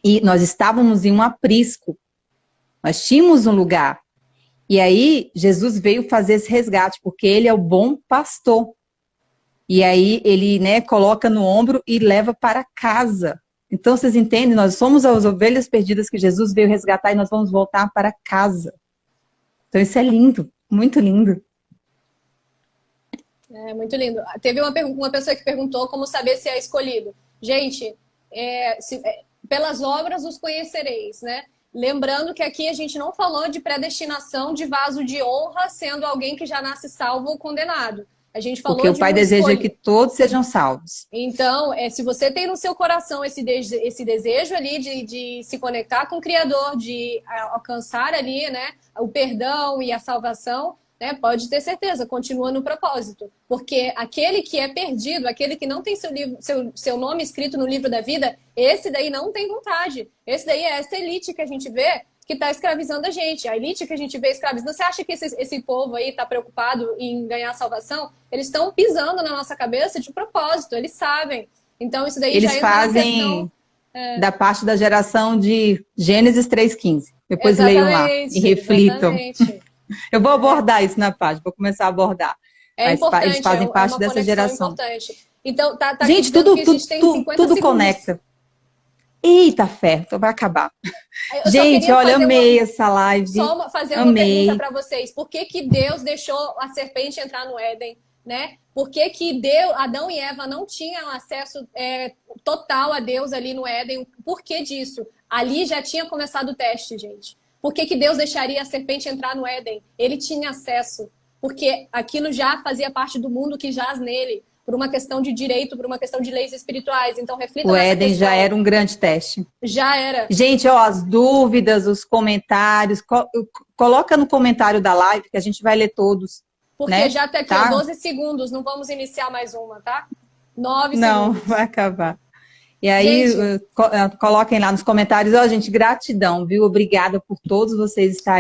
E nós estávamos em um aprisco. Nós tínhamos um lugar. E aí, Jesus veio fazer esse resgate, porque ele é o bom pastor. E aí, ele, né, coloca no ombro e leva para casa. Então, vocês entendem? Nós somos as ovelhas perdidas que Jesus veio resgatar e nós vamos voltar para casa. Então, isso é lindo, muito lindo. É, muito lindo. Teve uma pessoa que perguntou como saber se é escolhido. Gente, pelas obras os conhecereis, né? Lembrando que aqui a gente não falou de predestinação de vaso de honra, sendo alguém que já nasce salvo ou condenado. A gente falou porque o Pai deseja que todos sejam salvos. Então, se você tem no seu coração esse desejo ali de se conectar com o Criador, de alcançar ali, né, o perdão e a salvação, né, pode ter certeza, continua no propósito. Porque aquele que é perdido, aquele que não tem seu nome escrito no livro da vida, esse daí não tem vontade. Esse daí é essa elite que a gente vê que está escravizando a gente. A elite que a gente vê escravizando. Você acha que esse povo aí está preocupado em ganhar salvação? Eles estão pisando na nossa cabeça de propósito, eles sabem. Então isso daí eles já entra fazem na questão, da parte da geração de Gênesis 3:15. Depois leiam lá e reflitam. Exatamente. Eu vou abordar isso na página, vou começar a abordar. É importante, eles fazem parte dessa geração. Importante. Então, tá gente, tudo conecta. Eita, fé, então vai acabar. Gente, olha, amei essa live. Só fazer uma pergunta para vocês. Por que Deus deixou a serpente entrar no Éden, né? Por que Adão e Eva não tinham acesso total a Deus ali no Éden? Por que disso? Ali já tinha começado o teste, gente. Por que Deus deixaria a serpente entrar no Éden? Ele tinha acesso, porque aquilo já fazia parte do mundo que jaz nele. Por uma questão de direito, por uma questão de leis espirituais. Então, reflita nessa questão. O Éden já era um grande teste. Já era. Gente, ó, as dúvidas, os comentários, coloca no comentário da live, que a gente vai ler todos. Porque né? já tá aqui, Tá? 12 segundos, não vamos iniciar mais uma, tá? 9 Não, segundos. vai acabar. E aí, Gente, coloquem lá nos comentários, ó, gente, gratidão, viu? Obrigada por todos vocês estarem